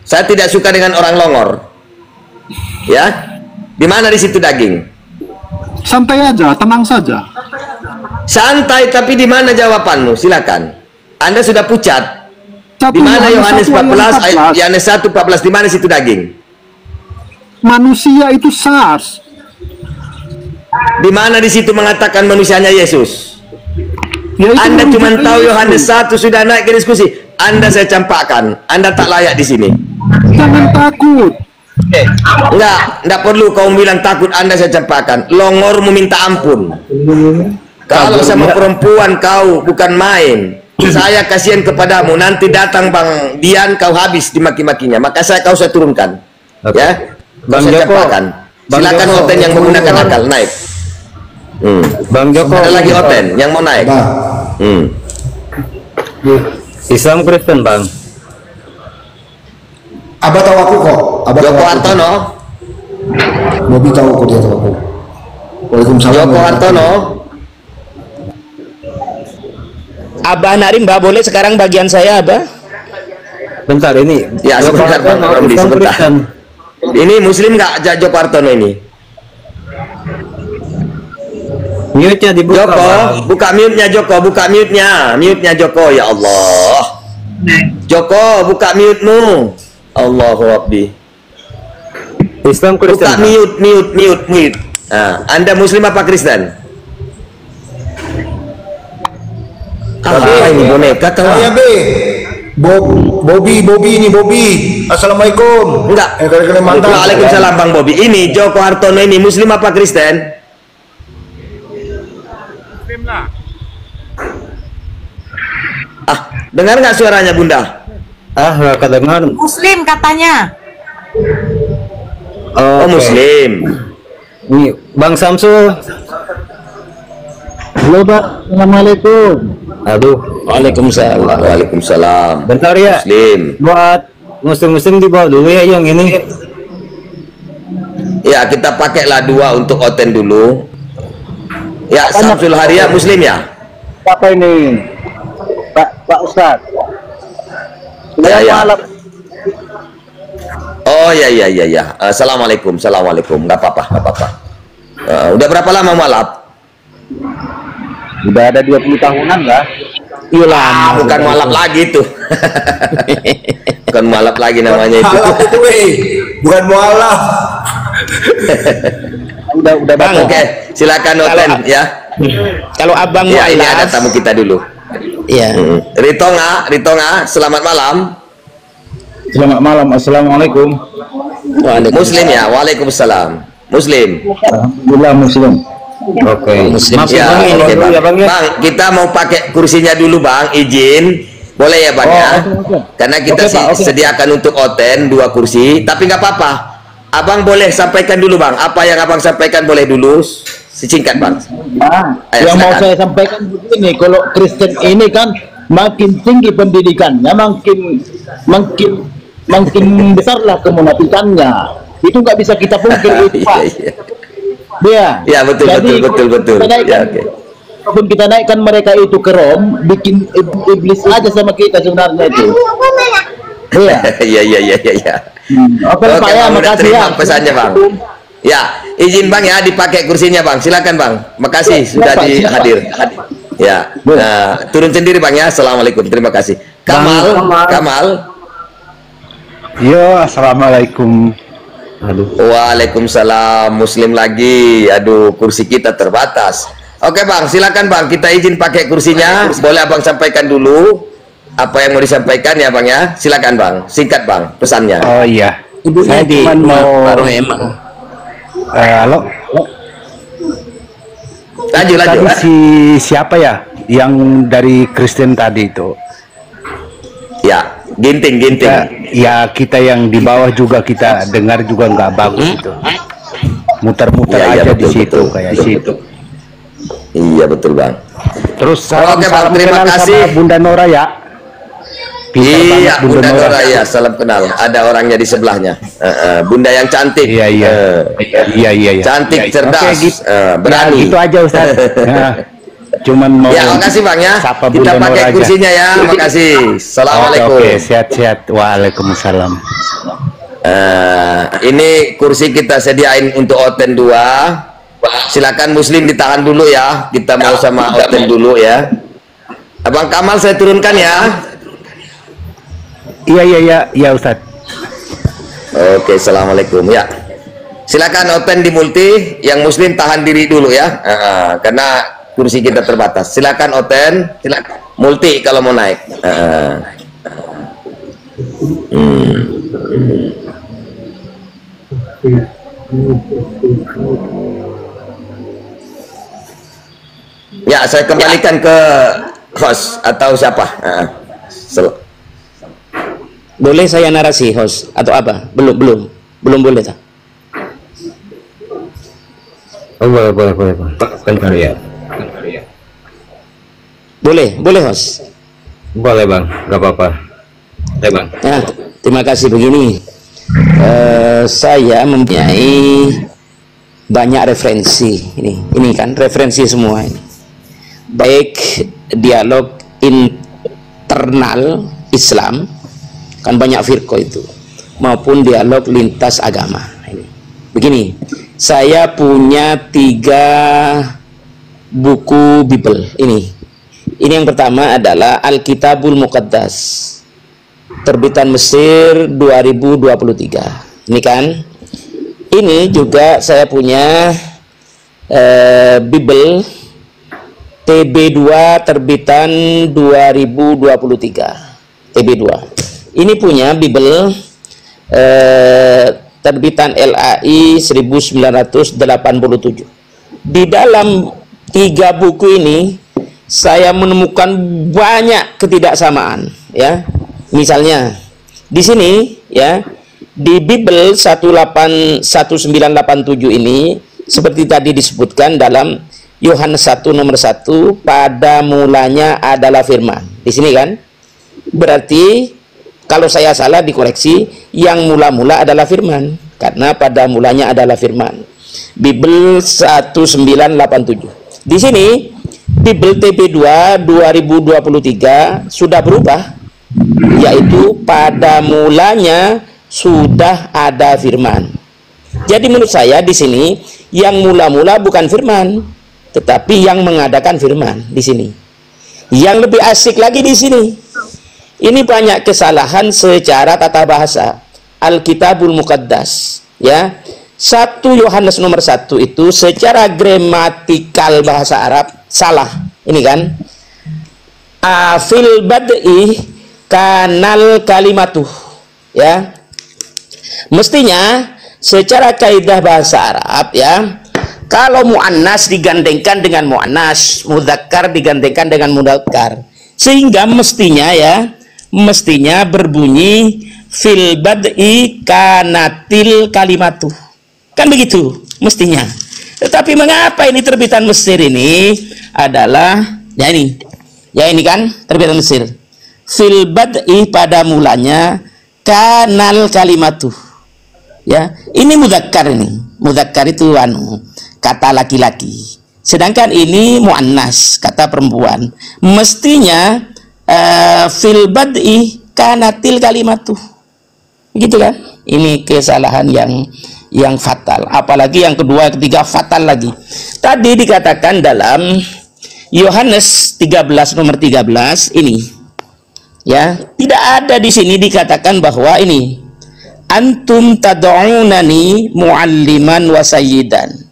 Saya tidak suka dengan orang longor. Ya, di mana di situ daging? Santai aja, tenang saja. Santai, tapi di mana jawabanmu? Silakan. Anda sudah pucat. Di mana Yohanes 14 Yohanes 1:14 di mana situ daging? Manusia itu SARS. Di mana di situ mengatakan manusianya Yesus? Yaitu Anda merujuk cuma ke tahu Yesus. Yohanes 1 sudah naik ke diskusi. Anda saya campakkan. Anda tak layak di sini. Jangan takut. Enggak perlu kau bilang takut. Anda saya campakkan. Longormu minta ampun. Kalau sama perempuan kau bukan main. Saya kasihan kepadamu. Nanti datang Bang Dian kau habis dimaki-makinya. Maka saya turunkan. Ya. Bang Saya Joko. campakkan. Silakan Joko. Oten yang menggunakan akal naik. Bang Joko. Ada lagi Oten yang mau naik. Islam Kristen Bang. Abah tahu aku kok. Abah Joko tahu aku. Hartono. Bobi tahu kok, dia tahu aku. Waalaikumsalam. Joko Hartono. Abah Narim, Mbak, boleh sekarang bagian saya, Abah? Bentar ini. Ya, sebentar Bang Ramli, sebentar. Ini Muslim nggak Joko Hartono ini? Mute-nya dibuka. Joko, buka mute-nya Joko, buka mute-nya. Mute-nya Joko, ya Allah. Joko, buka mute-mu. Allahu Akbar. Islam Kristen. Buka mute. Nah, Anda Muslim apa Kristen? Apa ini boneka tahu? Iya, Be. Bobby ini Bobby. Assalamualaikum. Enggak. Dari Kalimantan. Waalaikumsalam Bang Bobby. Ini Joko Hartono ini Muslim apa Kristen? Muslim lah. Dengar nggak suaranya Bunda? Nggak kedengar. Muslim katanya. Oh, Muslim. Ini Bang Samsul. Halo Pak, Assalamualaikum. Aduh, Waalaikumsalam. Waalaikumsalam. bentar ya. Muslim. Buat muslim-muslim di bawah dulu ya yang ini. Ya, kita pakailah 2 untuk oten dulu. Ya, Samsul Haria Muslim ya? Siapa ini? Pak Ustadz. Ya. Oh ya. Assalamualaikum. Nggak apa-apa. Udah berapa lama mualaf? Udah ada 20 tahunan lah. Bukan mualaf lagi tuh. Bukan mualaf lagi namanya itu. Bukan mualaf. Udah Bang, oke. Silakan oten ya. Kalau Abang Ya, ini mualaf, ada tamu kita dulu. iya. Ritonga, selamat malam. Selamat malam, Assalamualaikum. Muslim ya, waalaikumsalam. Muslim. Alhamdulillah Muslim. Oke. Muslim. Ya, oke, Bang. ya, Bang, ya. Bang, kita mau pakai kursinya dulu Bang, izin. Boleh ya Bang ya? Karena kita sediakan untuk oten 2 kursi, tapi nggak apa-apa. Abang boleh sampaikan dulu Bang. Apa yang Abang sampaikan boleh dulu. Singkat Bang. Ayo, Yang mau silakan. saya sampaikan begini, kalau Kristen ini kan makin tinggi pendidikannya, makin besarlah kemunafikannya. Itu nggak bisa kita pungkir itu, Pak. Ya, betul. Jadi, Betul. kita naikkan, Ya, oke. walaupun kita naikkan mereka itu ke Rom, bikin iblis aja sama kita sebenarnya itu. Iya. Oke, Oke, Pak ya, Bang, udah makasih terima ya. pesannya Bang. Ya, izin Bang ya dipakai kursinya Bang. Silakan Bang. Makasih sudah hadir. Ya. Nah, turun sendiri Bang ya. Assalamualaikum. Terima kasih. Kamal. Yo, assalamualaikum. Waalaikumsalam. Muslim lagi. Aduh, kursi kita terbatas. Oke Bang, silakan Bang. Kita izin pakai kursinya. Boleh Abang sampaikan dulu apa yang mau disampaikan ya Bang ya. Silakan Bang. Singkat Bang pesannya. Oh iya. Saya di Cuman mau Baru emang. halo. Lanjut. Tadi siapa ya yang dari Kristen tadi itu? Ya, ginting. Ya kita yang di bawah juga kita dengar juga nggak bagus itu. Muter-muter aja betul, di situ betul. kayak situ. Iya betul Bang. Terus salam Oke, Bang, terima kenal kasih. sama Bunda Nora ya. Pintar banget Iya, Bunda Nora ya, salam kenal. Ada orangnya di sebelahnya. Bunda yang cantik. Iya. Cantik, cerdas, Oke, gitu. berani. Ya, gitu aja Ustaz. Nah, cuman mau Ya, makasih Bang ya. sapa Kita Bunda pakai Nora aja. kursinya ya. Makasih. Assalamualaikum. Oke, sehat-sehat. Waalaikumsalam. Ini kursi kita sediain untuk oten 2. Silakan Muslim ditahan dulu ya. Kita mau sama oten dulu ya. Abang Kamal saya turunkan ya. Iya Ustaz. Oke, assalamualaikum ya. Silakan oten di multi, yang Muslim tahan diri dulu ya, karena kursi kita terbatas. Silakan oten, silakan multi kalau mau naik. Ya, saya kembalikan ke host atau siapa. Boleh saya narasi host atau apa? Belum boleh tak? Oh, boleh. Bentar ya. Boleh host. Boleh Bang, nggak apa-apa. Bang. Nah, terima kasih. Begini, saya mempunyai banyak referensi. Ini kan referensi semua ini. Baik dialog internal Islam, kan banyak firqah itu, maupun dialog lintas agama. Begini, saya punya 3 buku Bible ini. Yang pertama adalah Alkitabul Muqaddas, terbitan Mesir 2023. Ini kan. Ini juga saya punya Bible TB2 terbitan 2023. TB2. Ini punya Bible terbitan LAI 1987. Di dalam 3 buku ini saya menemukan banyak ketidaksamaan, ya. Misalnya di sini, ya, di Bible 1987 ini seperti tadi disebutkan dalam Yohanes 1 nomor 1, pada mulanya adalah firman. Di sini kan? Berarti kalau saya salah dikoreksi, yang mula-mula adalah firman, karena pada mulanya adalah firman. Bible 1987. Di sini Bible TB2 2023 sudah berubah, yaitu pada mulanya sudah ada firman. Jadi menurut saya di sini yang mula-mula bukan firman, tetapi yang mengadakan firman di sini. Yang lebih asik lagi di sini, ini banyak kesalahan secara tata bahasa. Alkitabul Muqaddas, ya. 1 Yohanes nomor 1 itu secara gramatikal bahasa Arab salah. Ini kan, fil bad'i kanal kalimatuh, ya. Mestinya secara kaidah bahasa Arab, ya, kalau muannas digandengkan dengan muannas, mudzakkar digandengkan dengan mudzakkar, sehingga mestinya, ya, mestinya berbunyi fil bad'i kanatil kalimatuh, kan begitu mestinya. Tetapi mengapa ini terbitan Mesir ini adalah, ya ini kan terbitan Mesir, fil bad'i pada mulanya kanal kalimatuh, ya. Ini mudzakkar, ini mudzakkar itu kata laki-laki, sedangkan ini muannas, kata perempuan. Mestinya fil bad'i kanatil kalimatuh, begitu kan? Ini kesalahan yang fatal. Apalagi yang kedua, ketiga fatal lagi. Tadi dikatakan dalam Yohanes 13 nomor 13 ini, ya, tidak ada di sini dikatakan bahwa ini antum tad'unani mualliman wa sayyidan.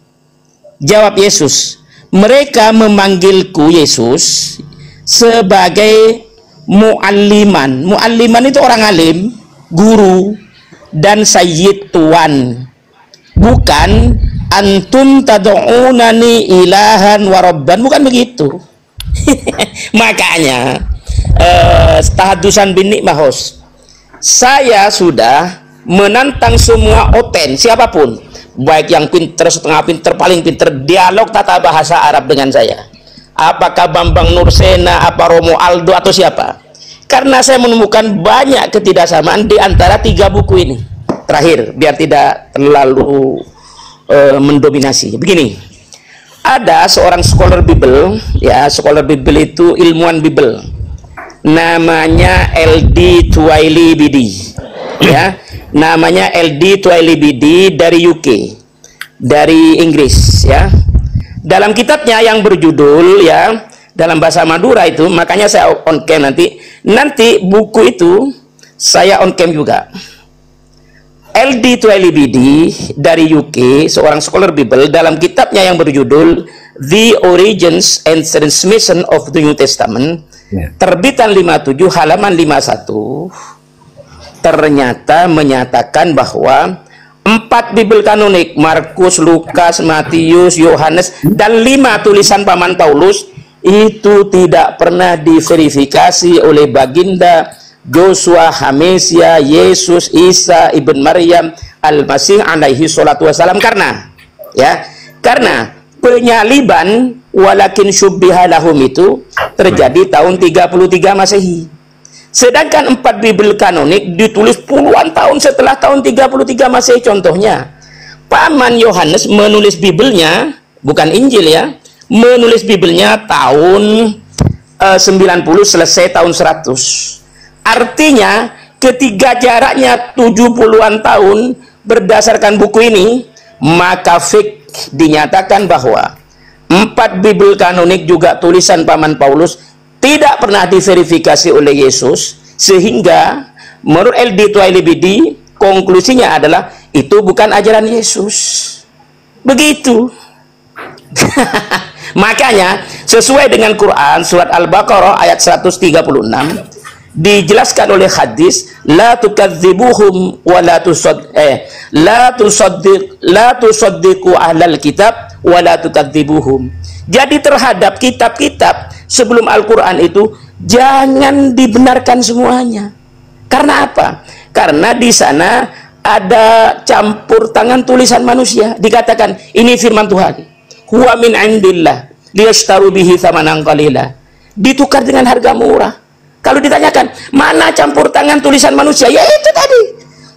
Jawab Yesus, mereka memanggilku, Yesus, sebagai mualliman. Mualliman itu orang alim, guru, dan sayyid, tuan. Bukan antum tad'unani ilahan wa rabban, bukan begitu. Makanya tahadusan bin nikmahos, saya sudah menantang semua oten, siapapun, baik yang pinter, setengah pinter, paling pinter, dialog tata bahasa Arab dengan saya. Apakah Bambang Nursena, apa Romo Aldo, atau siapa. Karena saya menemukan banyak ketidaksamaan di antara 3 buku ini. Terakhir, biar tidak terlalu mendominasi. Begini, ada seorang scholar Bible, ya, scholar Bible itu ilmuwan Bible, namanya LD Twaili BD, ya, namanya LD Twaili BD dari UK, dari Inggris, ya. Dalam kitabnya yang berjudul, ya, dalam bahasa Madura itu, makanya saya on cam nanti buku itu saya on cam juga. LD Twaili BD dari UK, seorang scholar Bible, dalam kitabnya yang berjudul The Origins and Transmission of the New Testament, terbitan 57 halaman 51, ternyata menyatakan bahwa 4 Bible kanonik, Markus, Lukas, Matius, Yohanes, dan 5 tulisan Paman Paulus itu tidak pernah diverifikasi oleh Baginda Joshua, Hamesia, Yesus, Isa, Ibn Maryam, Al-Masih alaihi salatu wassalam, karena, ya, karena penyaliban walakin syubbiha lahum itu terjadi tahun 33 Masehi. Sedangkan 4 Bible kanonik ditulis puluhan tahun setelah tahun 33 Masehi. Contohnya, Paman Yohanes menulis Biblenya, bukan Injil, ya, menulis Biblenya tahun 90 selesai tahun 100. Artinya ketika jaraknya 70-an tahun berdasarkan buku ini, maka fiqh dinyatakan bahwa 4 Bible kanonik juga tulisan Paman Paulus tidak pernah diverifikasi oleh Yesus, sehingga menurut LD Twailibidi konklusinya adalah itu bukan ajaran Yesus. Begitu. Makanya sesuai dengan Quran surat Al-Baqarah ayat 136 dijelaskan oleh hadis, la tukadzibuhum wa la tusaddiqu ahlal kitab wa la tukadzibuhum. Jadi terhadap kitab-kitab sebelum Al-Quran itu jangan dibenarkan semuanya. Karena apa? Karena di sana ada campur tangan tulisan manusia. Dikatakan ini firman Tuhan, huwa min indillah liyashtaru bihi thamanan qalila, ditukar dengan harga murah. Kalau ditanyakan mana campur tangan tulisan manusia, ya itu tadi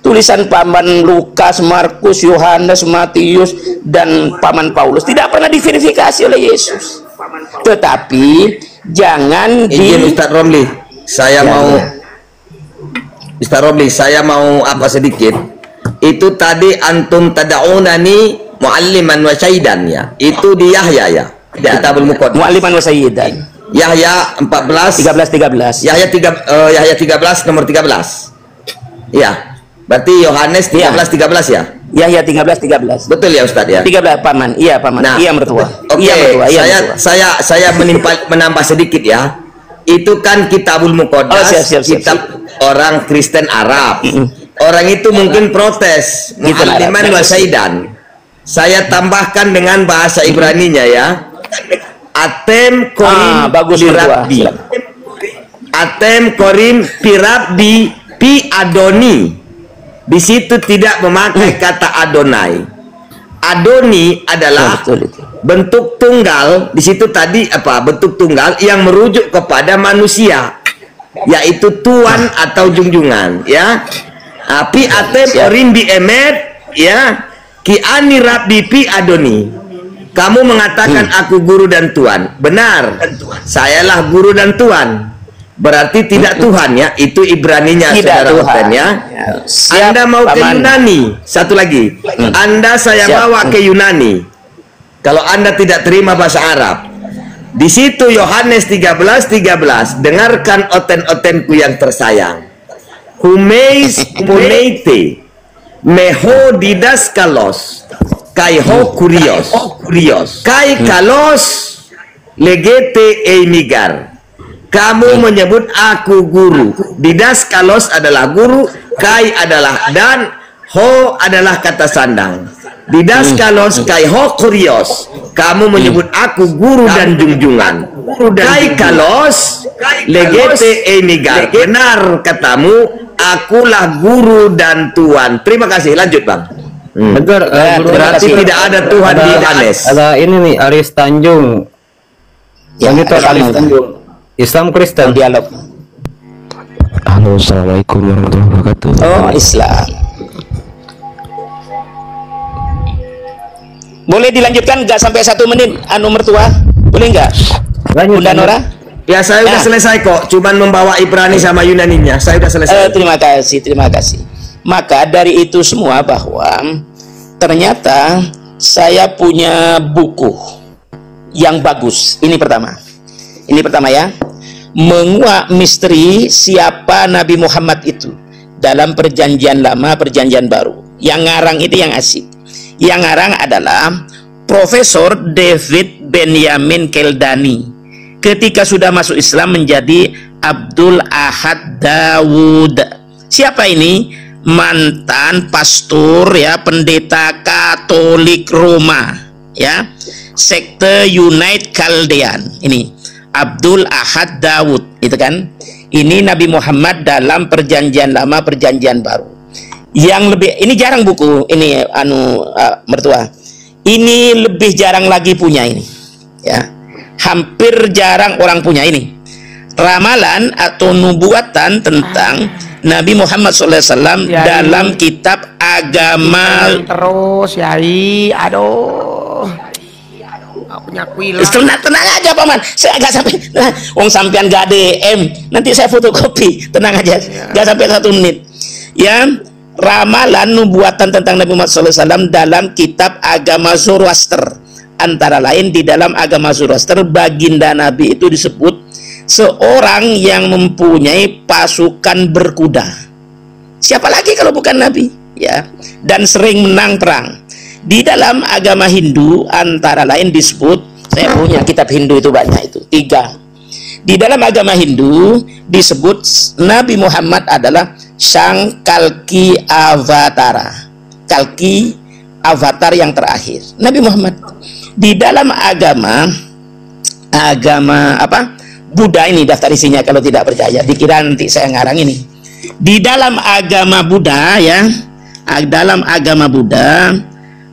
tulisan Paman Lukas, Markus, Yohanes, Matius, dan Paman Paulus tidak pernah diverifikasi oleh Yesus. Tetapi jangan Ustaz Romli, saya mau Ustaz Romli, saya mau apa sedikit. Itu tadi antum tada'unani mualliman wa syaidan, ya. Itu di Yahya, ya. Di Kitabul Muqaddas. Mualliman wa sayyidan. Yahya 13. Yahya 13 nomor 13. Ya. Berarti Yohanes 13 ya. Yahya 13. Betul ya Ustaz ya? 13 Paman. Iya Paman. Nah, iya mertua. Oke, iya, mertua. saya menambah sedikit ya. Itu kan Kitabul Muqaddas, kitab orang Kristen Arab. Orang itu mungkin protes, mualliman wa syaidan. Saya tambahkan dengan bahasa Ibraninya ya. Atem korim pirabdi. Atem korim pirabdi pi adoni. Di situ tidak memakai kata Adonai. Adoni adalah bentuk tunggal. Di situ tadi apa? Bentuk tunggal yang merujuk kepada manusia, yaitu tuan atau junjungan, ya. Pi atem korim bi emet, ya. Ki ani rabbi pi adoni. Kamu mengatakan aku guru dan tuan. Benar. Sayalah guru dan tuan. Berarti tidak Tuhan, ya. Itu Ibraninya saudara Oten, ya. Anda mau ke Yunani. Satu lagi. Anda saya bawa ke Yunani. Kalau Anda tidak terima bahasa Arab. Di situ Yohanes 13. Dengarkan Oten-otenku yang tersayang. Humeis poneite meho didaskalos kai ho kurios kai kalos legete eimigar. Kamu menyebut aku guru. Didaskalos adalah guru, kai adalah dan, ho adalah kata sandang. Didaskalos kai ho kurios. Kamu menyebut aku guru dan junjungan. Kai kalos legete eimigar. Benar katamu, akulah guru dan tuan. Terima kasih. Lanjut Bang. Betul, berarti tidak ada Tuhan di Yohanes. Ada ini nih, Aris Tanjung. Yang itu Aris Tanjung. Islam Kristen. Dialog. Halo, assalamualaikum warahmatullahi wabarakatuh. Oh, Islam. Boleh dilanjutkan nggak sampai 1 menit, anu mertua? Boleh nggak? Bunda Nora? Ya, saya udah selesai kok. Cuman membawa Ibrani sama Yunaninya. Saya udah selesai. Terima kasih. Maka dari itu semua bahwa ternyata saya punya buku yang bagus. Ini pertama ya. Menguak misteri siapa Nabi Muhammad itu dalam perjanjian lama, perjanjian baru. Yang ngarang itu yang asik. Yang ngarang adalah Profesor David Benyamin Keldani. Ketika sudah masuk Islam menjadi Abdul Ahad Dawud. Siapa ini? Mantan pastor, ya, pendeta Katolik Roma, ya, sekte United Chaldean. Ini Abdul Ahad Dawud, itu kan. Ini Nabi Muhammad dalam perjanjian lama, perjanjian baru. Yang lebih, ini jarang buku ini mertua. Ini lebih jarang lagi punya ini, ya. Hampir jarang orang punya ini. Ramalan atau nubuatan tentang Nabi Muhammad SAW dalam kitab agama. Terus, Yai, aduh. Penyakuilah. Tenang aja paman, saya nggak sampai. Wong sampean nggak DM, nanti saya fotokopi. Tenang aja, nggak sampai 1 menit. Ya, ramalan nubuatan tentang Nabi Muhammad SAW dalam kitab agama Zoroaster. Antara lain di dalam agama Zoroaster, baginda Nabi itu disebut seorang yang mempunyai pasukan berkuda. Siapa lagi kalau bukan Nabi? Ya, dan sering menang perang. Di dalam agama Hindu antara lain disebut, saya punya kitab Hindu itu banyak itu 3. Di dalam agama Hindu disebut Nabi Muhammad adalah Sang Kalki Avatara. Kalki avatar yang terakhir. Nabi Muhammad. Di dalam agama apa? Buddha, ini daftar isinya kalau tidak percaya. Dikira nanti saya ngarang ini. Di dalam agama Buddha ya, dalam agama Buddha,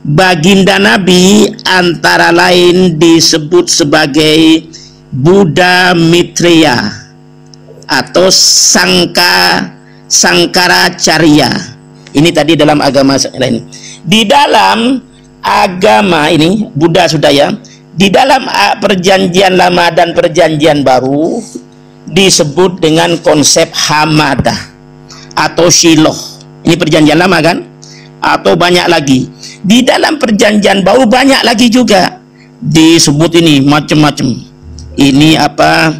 baginda Nabi antara lain disebut sebagai Buddha Mitreya atau Sangkaracarya. Ini tadi dalam agama lain. Di dalam agama ini Buddha sudah ya. Di dalam perjanjian lama dan perjanjian baru disebut dengan konsep Hamadah atau Shiloh. Ini perjanjian lama kan? Atau banyak lagi. Di dalam perjanjian baru banyak lagi juga disebut ini macam-macam. Ini apa?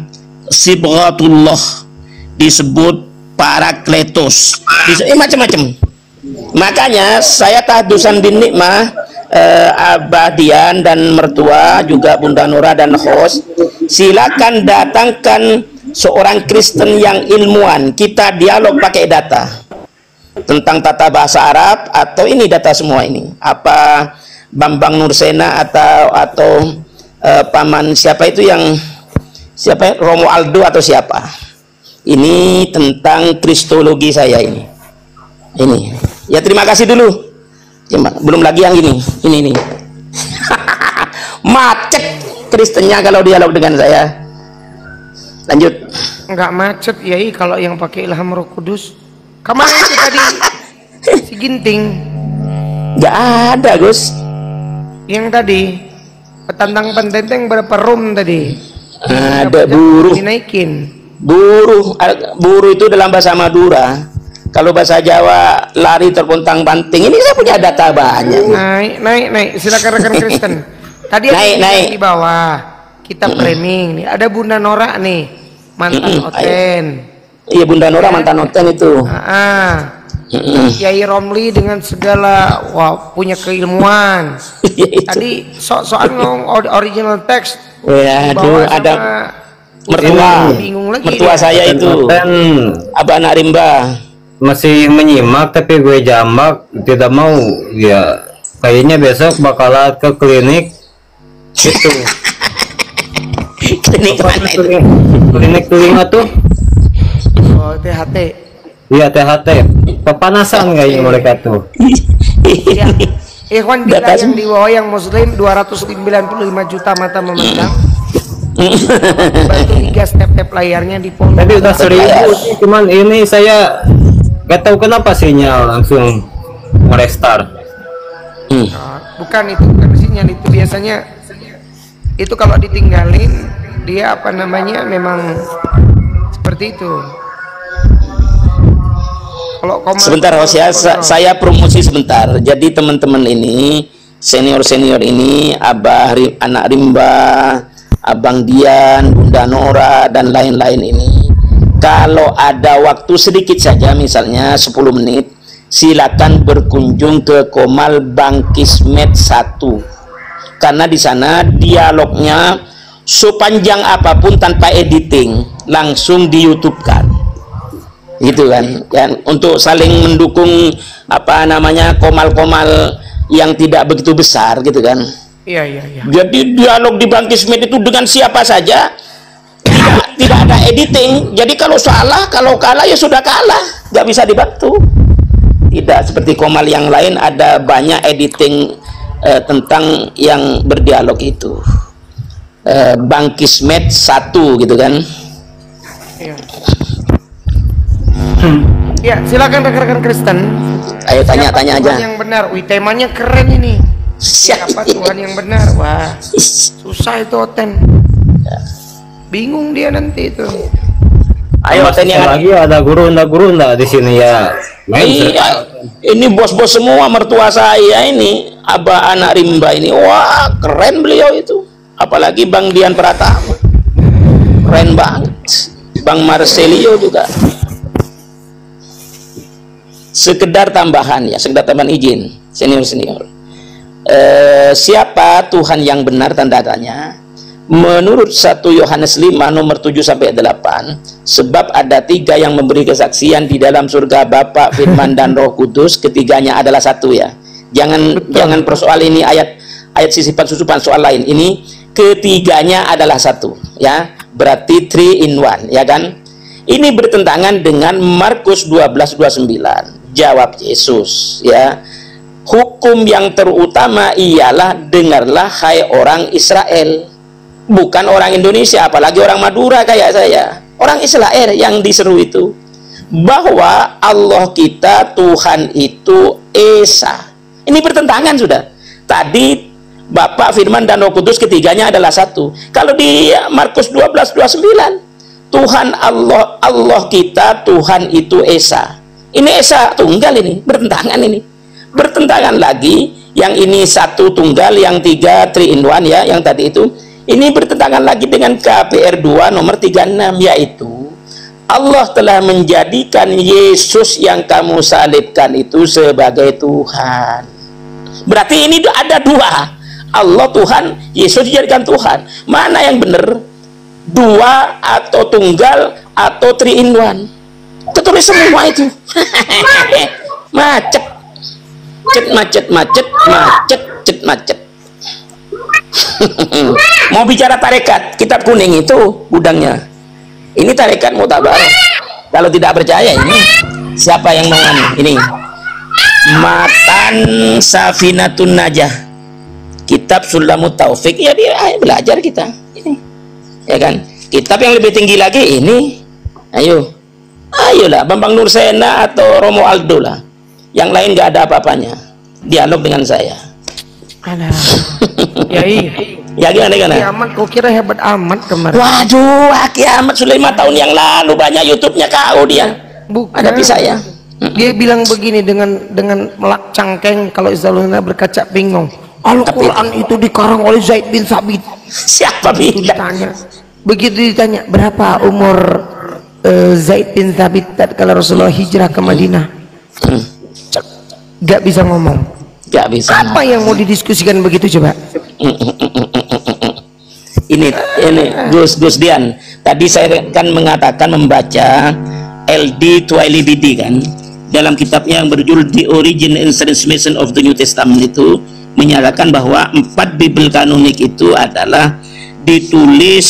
Sibghatullah, disebut Parakletos, macam-macam. Makanya saya tahdusan bin nikmah, Abah Dian dan mertua juga Bunda Nora dan host, silakan datangkan seorang Kristen yang ilmuwan, kita dialog pakai data tentang tata bahasa Arab, atau ini data semua ini apa Bambang Nursena atau paman siapa itu yang siapa, Romo Aldo atau siapa, ini tentang kristologi saya ini ya. Terima kasih dulu. Belum lagi yang ini macet Kristennya kalau dialog dengan saya. Lanjut. Enggak macet Yai kalau yang pakai ilham Roh Kudus. Kemana itu tadi si Ginting? Enggak ada Gus. Yang tadi petantang pententeng berapa room tadi? Ada buruh. Dinaikin. Buruh itu dalam bahasa Madura. Kalau bahasa Jawa lari terpontang banting. Ini saya punya data banyak. Naik. Silakan rekan Kristen. Tadi naik di bawah. Kita framing. Ada Bunda Nora nih, mantan Oten. Iya, Bunda Nora mantan Oten itu. Kiai Romli dengan segala punya keilmuan. Tadi soal ngomong original text. Ya, ada mertua. Bingung lagi. Mertua saya itu. Abah anak Rimba. Masih menyimak tapi gue jambak, tidak mau ya, kayaknya besok bakalan ke klinik itu. Klinik mana itu? Klinik telinga tuh. Oh, THT. Iya, THT. Kepanasan kayaknya mereka tuh. Iya. Ikhwan bila yang di bawah yang muslim 295 juta mata memandang. Bantu 3 step-step layarnya di follow. Tadi udah 1000 cuman ini saya gak tahu kenapa sinyal langsung merestart. Bukan sinyal itu biasanya itu kalau ditinggalin dia apa namanya memang seperti itu. Kalau sebentar host ya, saya promosi sebentar. Jadi teman-teman ini senior ini Abah anak Rimba, Abang Dian, Bunda Nora dan lain-lain ini, kalau ada waktu sedikit saja misalnya 10 menit, silakan berkunjung ke Komal Bangkismet 1 karena di sana dialognya sepanjang apapun tanpa editing, langsung di YouTube kan, gitu kan, untuk saling mendukung apa namanya komal-komal yang tidak begitu besar gitu kan. Iya. Jadi dialog di Bangkismet itu dengan siapa saja, tidak ada editing. Jadi kalau salah, kalau kalah ya sudah kalah, nggak bisa dibantu. Tidak seperti komal yang lain ada banyak editing tentang yang berdialog itu. Bangkismet 1 gitu kan. Iya. Ya, silakan rekan-rekan Kristen. Ayo tanya-tanya aja. Yang benar, temanya keren ini. Siapa Tuhan yang benar? Wah, susah itu Oten. Bingung dia nanti itu. Ayo Oten yang lagi ada guru enggak di sini ya. Iya, ini bos-bos semua mertua saya ini, Abah anak Rimba ini. Wah, keren beliau itu. Apalagi Bang Dian Pratama. Keren banget. Bang Marcelio juga. Sekedar tambahan ya, sekedar tambahan izin senior. Siapa Tuhan yang benar, tanda tanya? Menurut 1 Yohanes 5 nomor 7 sampai 8, sebab ada 3 yang memberi kesaksian di dalam surga, Bapa, Firman dan Roh Kudus, ketiganya adalah satu ya. Jangan persoal ini ayat sisipan susupan, soal lain. Ini ketiganya adalah satu ya. Berarti 3 in 1 ya kan? Ini bertentangan dengan Markus 12:29. Jawab Yesus ya. Hukum yang terutama ialah dengarlah hai orang Israel, bukan orang Indonesia, apalagi orang Madura kayak saya. Orang Israel yang diseru itu bahwa Allah kita Tuhan itu Esa. Ini bertentangan sudah. Tadi Bapa, Firman dan Roh Kudus, ketiganya adalah satu. Kalau di Markus 12:29, Tuhan Allah kita Tuhan itu Esa. Ini Esa tunggal, ini bertentangan, ini bertentangan lagi. Yang ini satu tunggal, yang 3 3 in 1 ya, yang tadi itu. Ini bertentangan lagi dengan KPR 2 nomor 36, yaitu Allah telah menjadikan Yesus yang kamu salibkan itu sebagai Tuhan. Berarti ini ada 2. Allah Tuhan, Yesus dijadikan Tuhan. Mana yang benar? 2 atau tunggal atau 3 in 1? Tertulis semua itu. Macet. Macet. Mau bicara tarekat, kitab kuning itu gudangnya. Ini tarekat Mutabar. Kalau tidak percaya, ini siapa yang mau ini? Matan Safinatun Najah, kitab Sulamut Taufik. Ya dia belajar kita ini, ya kan? Kitab yang lebih tinggi lagi ini. Ayolah Bambang Nursena atau Romo Aldo lah. Yang lain nggak ada apa-apanya. Dialog dengan saya. Alah. Ya gimana? Kiamat kau kira hebat amat kemarin. Waduh, Kiamat sudah 5 tahun yang lalu, banyak YouTube-nya kau dia. Bukan. Hadapi saya. Dia bilang begini dengan melak cangkeng, kalau Izaluna berkaca bingung. Al-Quran itu dikarang oleh Zaid bin Sabit. Siapa ditanya? Begitu ditanya berapa umur Zaid bin Sabit tatkala Rasulullah hijrah ke Madinah, gak bisa ngomong. Gak bisa. Apa yang mau didiskusikan begitu coba? Ini Gus Dian. Tadi saya kan mengatakan membaca LD Twaili Bidi kan, dalam kitabnya yang berjudul The Origin and Transmission of the New Testament itu menyatakan bahwa 4 Bible kanonik itu adalah ditulis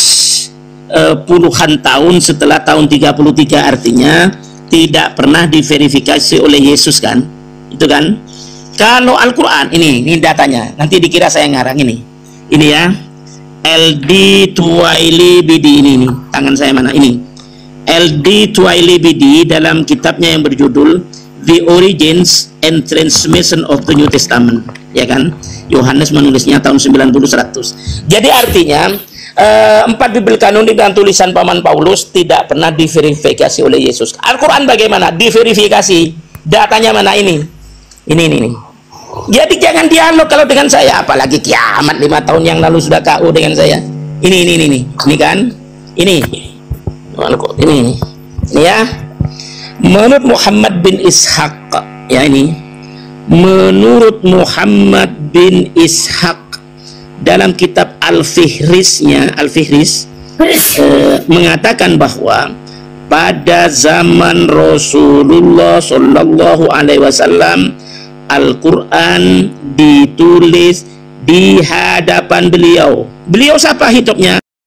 puluhan tahun setelah tahun 33, artinya tidak pernah diverifikasi oleh Yesus kan, itu kan. Kalau Al-Quran ini datanya, nanti dikira saya ngarang ini ya. LD Twaili Bidi ini tangan saya mana ini, LD Twaili Bidi dalam kitabnya yang berjudul The Origins and Transmission of the New Testament, ya kan. Yohanes menulisnya tahun 90-100. Jadi artinya 4 Bible kanonik dan tulisan Paman Paulus tidak pernah diverifikasi oleh Yesus. Al-Quran bagaimana? Diverifikasi. Datanya mana ini? Ini. Jadi jangan dialog kalau dengan saya, apalagi kiamat 5 tahun yang lalu sudah KO dengan saya. Ini kan? Ini ya. Menurut Muhammad bin Ishaq ya, ini menurut Muhammad bin Ishaq dalam kitab Al-Fihrisnya, mengatakan bahwa pada zaman Rasulullah Shallallahu Alaihi Wasallam Al-Quran ditulis di hadapan beliau. Beliau siapa hidupnya?